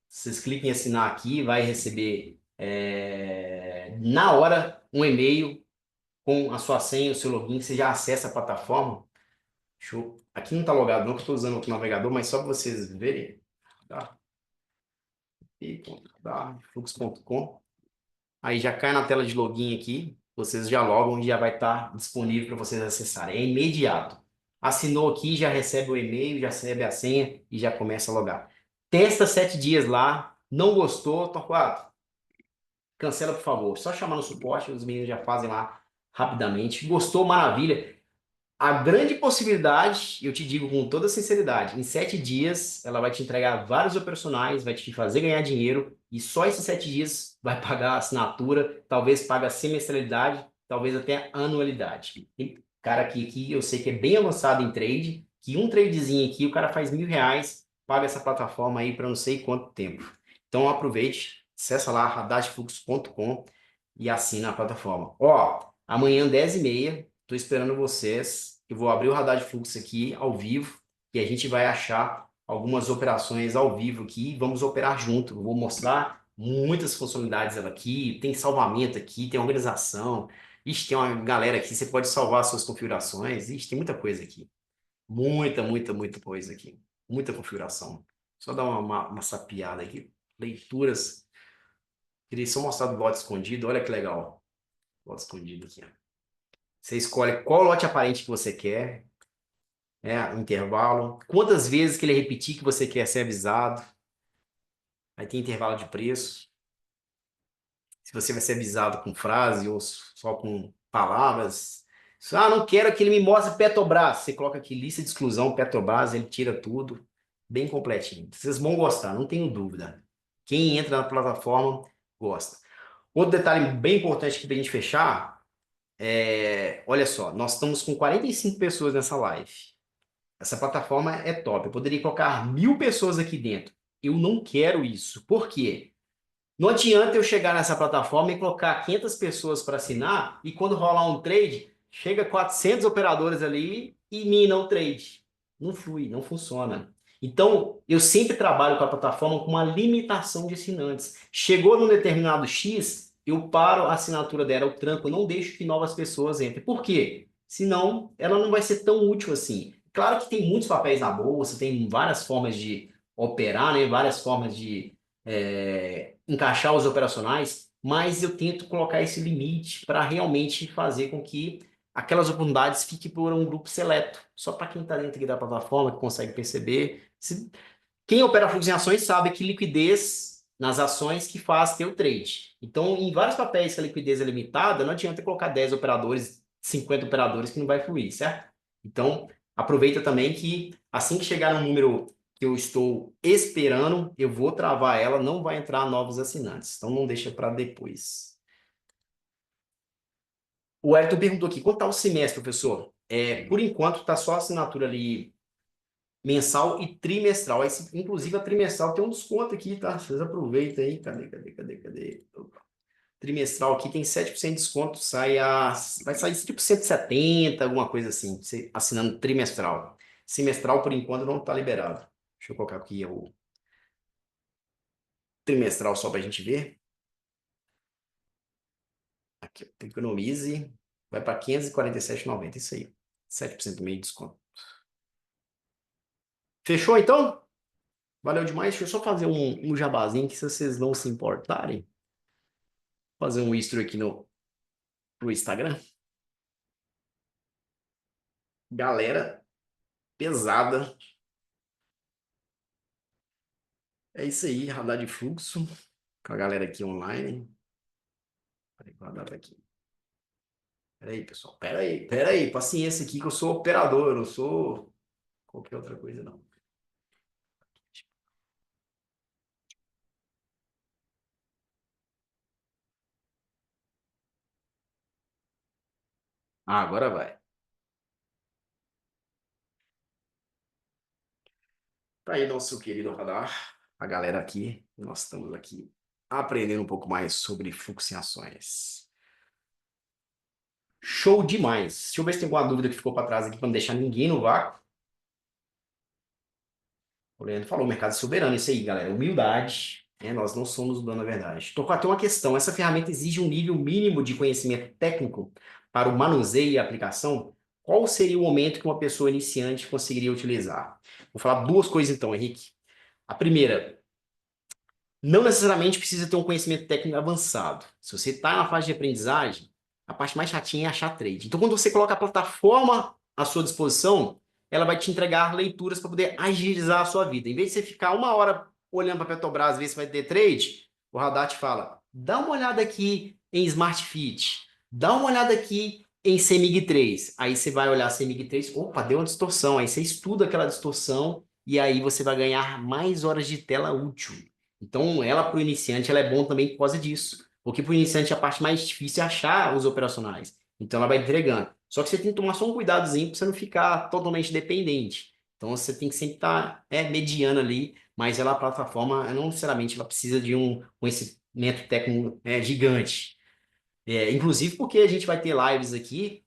Vocês cliquem em assinar aqui, vai receber na hora um e-mail com a sua senha, o seu login, você já acessa a plataforma. Show. Aqui não está logado não, que eu estou usando o navegador, mas só para vocês verem. Tá? Radardefluxo.com. Aí já cai na tela de login aqui, vocês já logam e já vai estar disponível para vocês acessarem. É imediato. Assinou aqui, já recebe o e-mail, já recebe a senha e já começa a logar. Testa 7 dias lá, não gostou, Torquato, cancela por favor. Só chamar no suporte, os meninos já fazem lá rapidamente. Gostou, maravilha. A grande possibilidade, eu te digo com toda sinceridade, em 7 dias ela vai te entregar vários operacionais, vai te fazer ganhar dinheiro e só esses 7 dias vai pagar a assinatura, talvez pague a semestralidade, talvez até a anualidade. Tem cara aqui eu sei que é bem avançado em trade, que um tradezinho aqui o cara faz R$ 1.000, paga essa plataforma aí para não sei quanto tempo. Então aproveite, acessa lá radardefluxo.com e assina a plataforma. Ó, amanhã 10h30 estou esperando vocês. Eu vou abrir o radar de fluxo aqui ao vivo e a gente vai achar algumas operações ao vivo aqui. Vamos operar junto. Eu vou mostrar muitas funcionalidades aqui. Tem salvamento aqui, tem organização. Ixi, tem uma galera aqui. Você pode salvar suas configurações. Ixi, tem muita coisa aqui. Muita, muita, muita coisa aqui. Muita configuração. Só dar uma sapiada aqui. Leituras. Queria só mostrar do lote escondido. Olha que legal. Lote escondido aqui, ó. Você escolhe qual lote aparente que você quer, o intervalo, quantas vezes que ele repetir que você quer ser avisado. Aí tem intervalo de preço. Se você vai ser avisado com frase ou só com palavras. Não quero que ele me mostre Petrobras. Você coloca aqui lista de exclusão, Petrobras, ele tira tudo. bem completinho. Vocês vão gostar, não tenho dúvida. Quem entra na plataforma gosta. Outro detalhe bem importante aqui para a gente fechar olha só, nós estamos com 45 pessoas nessa live. Essa plataforma é top. Eu poderia colocar 1.000 pessoas aqui dentro. Eu não quero isso. Por quê? Não adianta eu chegar nessa plataforma e colocar 500 pessoas para assinar e quando rolar um trade, chega 400 operadores ali e mina o trade. Não flui, não funciona. Então, eu sempre trabalho com a plataforma com uma limitação de assinantes. Chegou num determinado X, eu paro a assinatura dela, eu tranco, eu não deixo que novas pessoas entrem. Por quê? Senão, ela não vai ser tão útil assim. Claro que tem muitos papéis na bolsa, tem várias formas de operar, né? Várias formas de encaixar os operacionais, mas eu tento colocar esse limite para realmente fazer com que aquelas oportunidades fiquem por um grupo seleto, só para quem está dentro aqui da plataforma, que consegue perceber. Quem opera fluxo em ações sabe que liquidez nas ações que faz ter o trade. Então, em vários papéis que a liquidez é limitada, não adianta colocar 10 operadores, 50 operadores que não vai fluir, certo? Então, aproveita também que assim que chegar no número que eu estou esperando, eu vou travar ela, não vai entrar novos assinantes. Então, não deixa para depois. O Elton perguntou aqui, quanto está o semestre, professor? Por enquanto, está só a assinatura ali mensal e trimestral. Inclusive, a trimestral tem um desconto aqui, tá? Vocês aproveitem aí. Cadê? Opa. Trimestral aqui tem 7% de desconto, vai sair tipo 170, alguma coisa assim, você assinando trimestral. Semestral, por enquanto, não está liberado. Deixa eu colocar aqui o trimestral só para a gente ver. Aqui, economize, vai para 547,90, isso aí. 7% meio de desconto. Fechou, então? Valeu demais. Deixa eu só fazer um jabazinho que se vocês não se importarem, fazer um history aqui pro Instagram. Galera pesada. É isso aí, radar de fluxo. Com a galera aqui online. Peraí, guardar aqui. Peraí, pessoal. Peraí. Paciência aqui que eu sou operador, eu não sou qualquer outra coisa, não. Ah, agora vai. Tá aí nosso querido radar. A galera aqui. Nós estamos aqui aprendendo um pouco mais sobre fluxo em ações. Show demais. Deixa eu ver se tem alguma dúvida que ficou para trás aqui para não deixar ninguém no vácuo. O Leandro falou, mercado soberano, isso aí, galera. Humildade, né? Nós não somos o dono da verdade. Tô com até uma questão. Essa ferramenta exige um nível mínimo de conhecimento técnico para o manuseio e aplicação? Qual seria o momento que uma pessoa iniciante conseguiria utilizar? Vou falar duas coisas então, Henrique. A primeira, não necessariamente precisa ter um conhecimento técnico avançado. Se você está na fase de aprendizagem, a parte mais chatinha é achar trade. Então, quando você coloca a plataforma à sua disposição, ela vai te entregar leituras para poder agilizar a sua vida. Em vez de você ficar uma hora olhando para a Petrobras, ver se vai ter trade, o radar te fala: dá uma olhada aqui em Smart Fit, dá uma olhada aqui em CEMIG 3. Aí você vai olhar CEMIG 3, opa, deu uma distorção. Aí você estuda aquela distorção e aí você vai ganhar mais horas de tela útil. Então, ela para o iniciante, ela é bom também por causa disso. Porque para o iniciante a parte mais difícil é achar os operacionais. Então, ela vai entregando. Só que você tem que tomar só um cuidadozinho para você não ficar totalmente dependente. Então, você tem que sempre estar mediando ali, mas ela, a plataforma, não necessariamente ela precisa de um conhecimento técnico gigante. Inclusive porque a gente vai ter lives aqui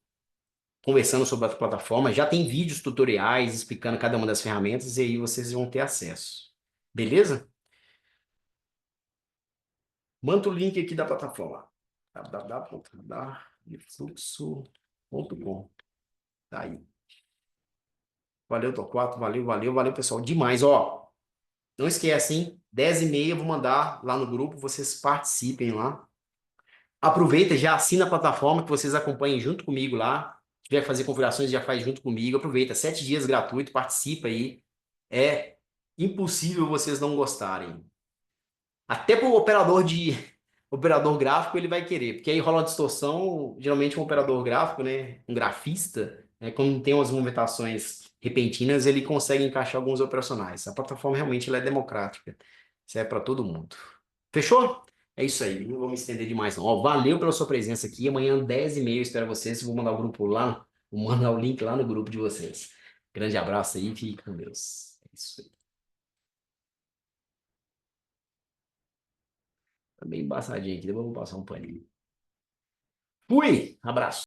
conversando sobre a plataforma, já tem vídeos tutoriais explicando cada uma das ferramentas e aí vocês vão ter acesso. Beleza? Manda o link aqui da plataforma. www.radarfluxo.com. Tá aí. Valeu, Torquato. Valeu, pessoal. Demais. Ó, não esquece, hein? 10h30 eu vou mandar lá no grupo. Vocês participem lá. Aproveita, já assina a plataforma que vocês acompanhem junto comigo lá. Se tiver que fazer configurações, já faz junto comigo. Aproveita. 7 dias gratuito. Participa aí. É impossível vocês não gostarem. Até para o operador gráfico ele vai querer, porque aí rola uma distorção, geralmente um operador gráfico, né, um grafista, Quando tem umas movimentações repentinas, ele consegue encaixar alguns operacionais. A plataforma realmente ela é democrática. Isso é para todo mundo. Fechou? É isso aí. Não vou me estender demais, não. Ó, valeu pela sua presença aqui. Amanhã, 10h30, eu espero vocês. Vou mandar o grupo lá, vou mandar o link lá no grupo de vocês. Grande abraço aí, fique com Deus. É isso aí. Tá bem embaçadinho aqui, depois eu vou passar um paninho. Fui! Abraço.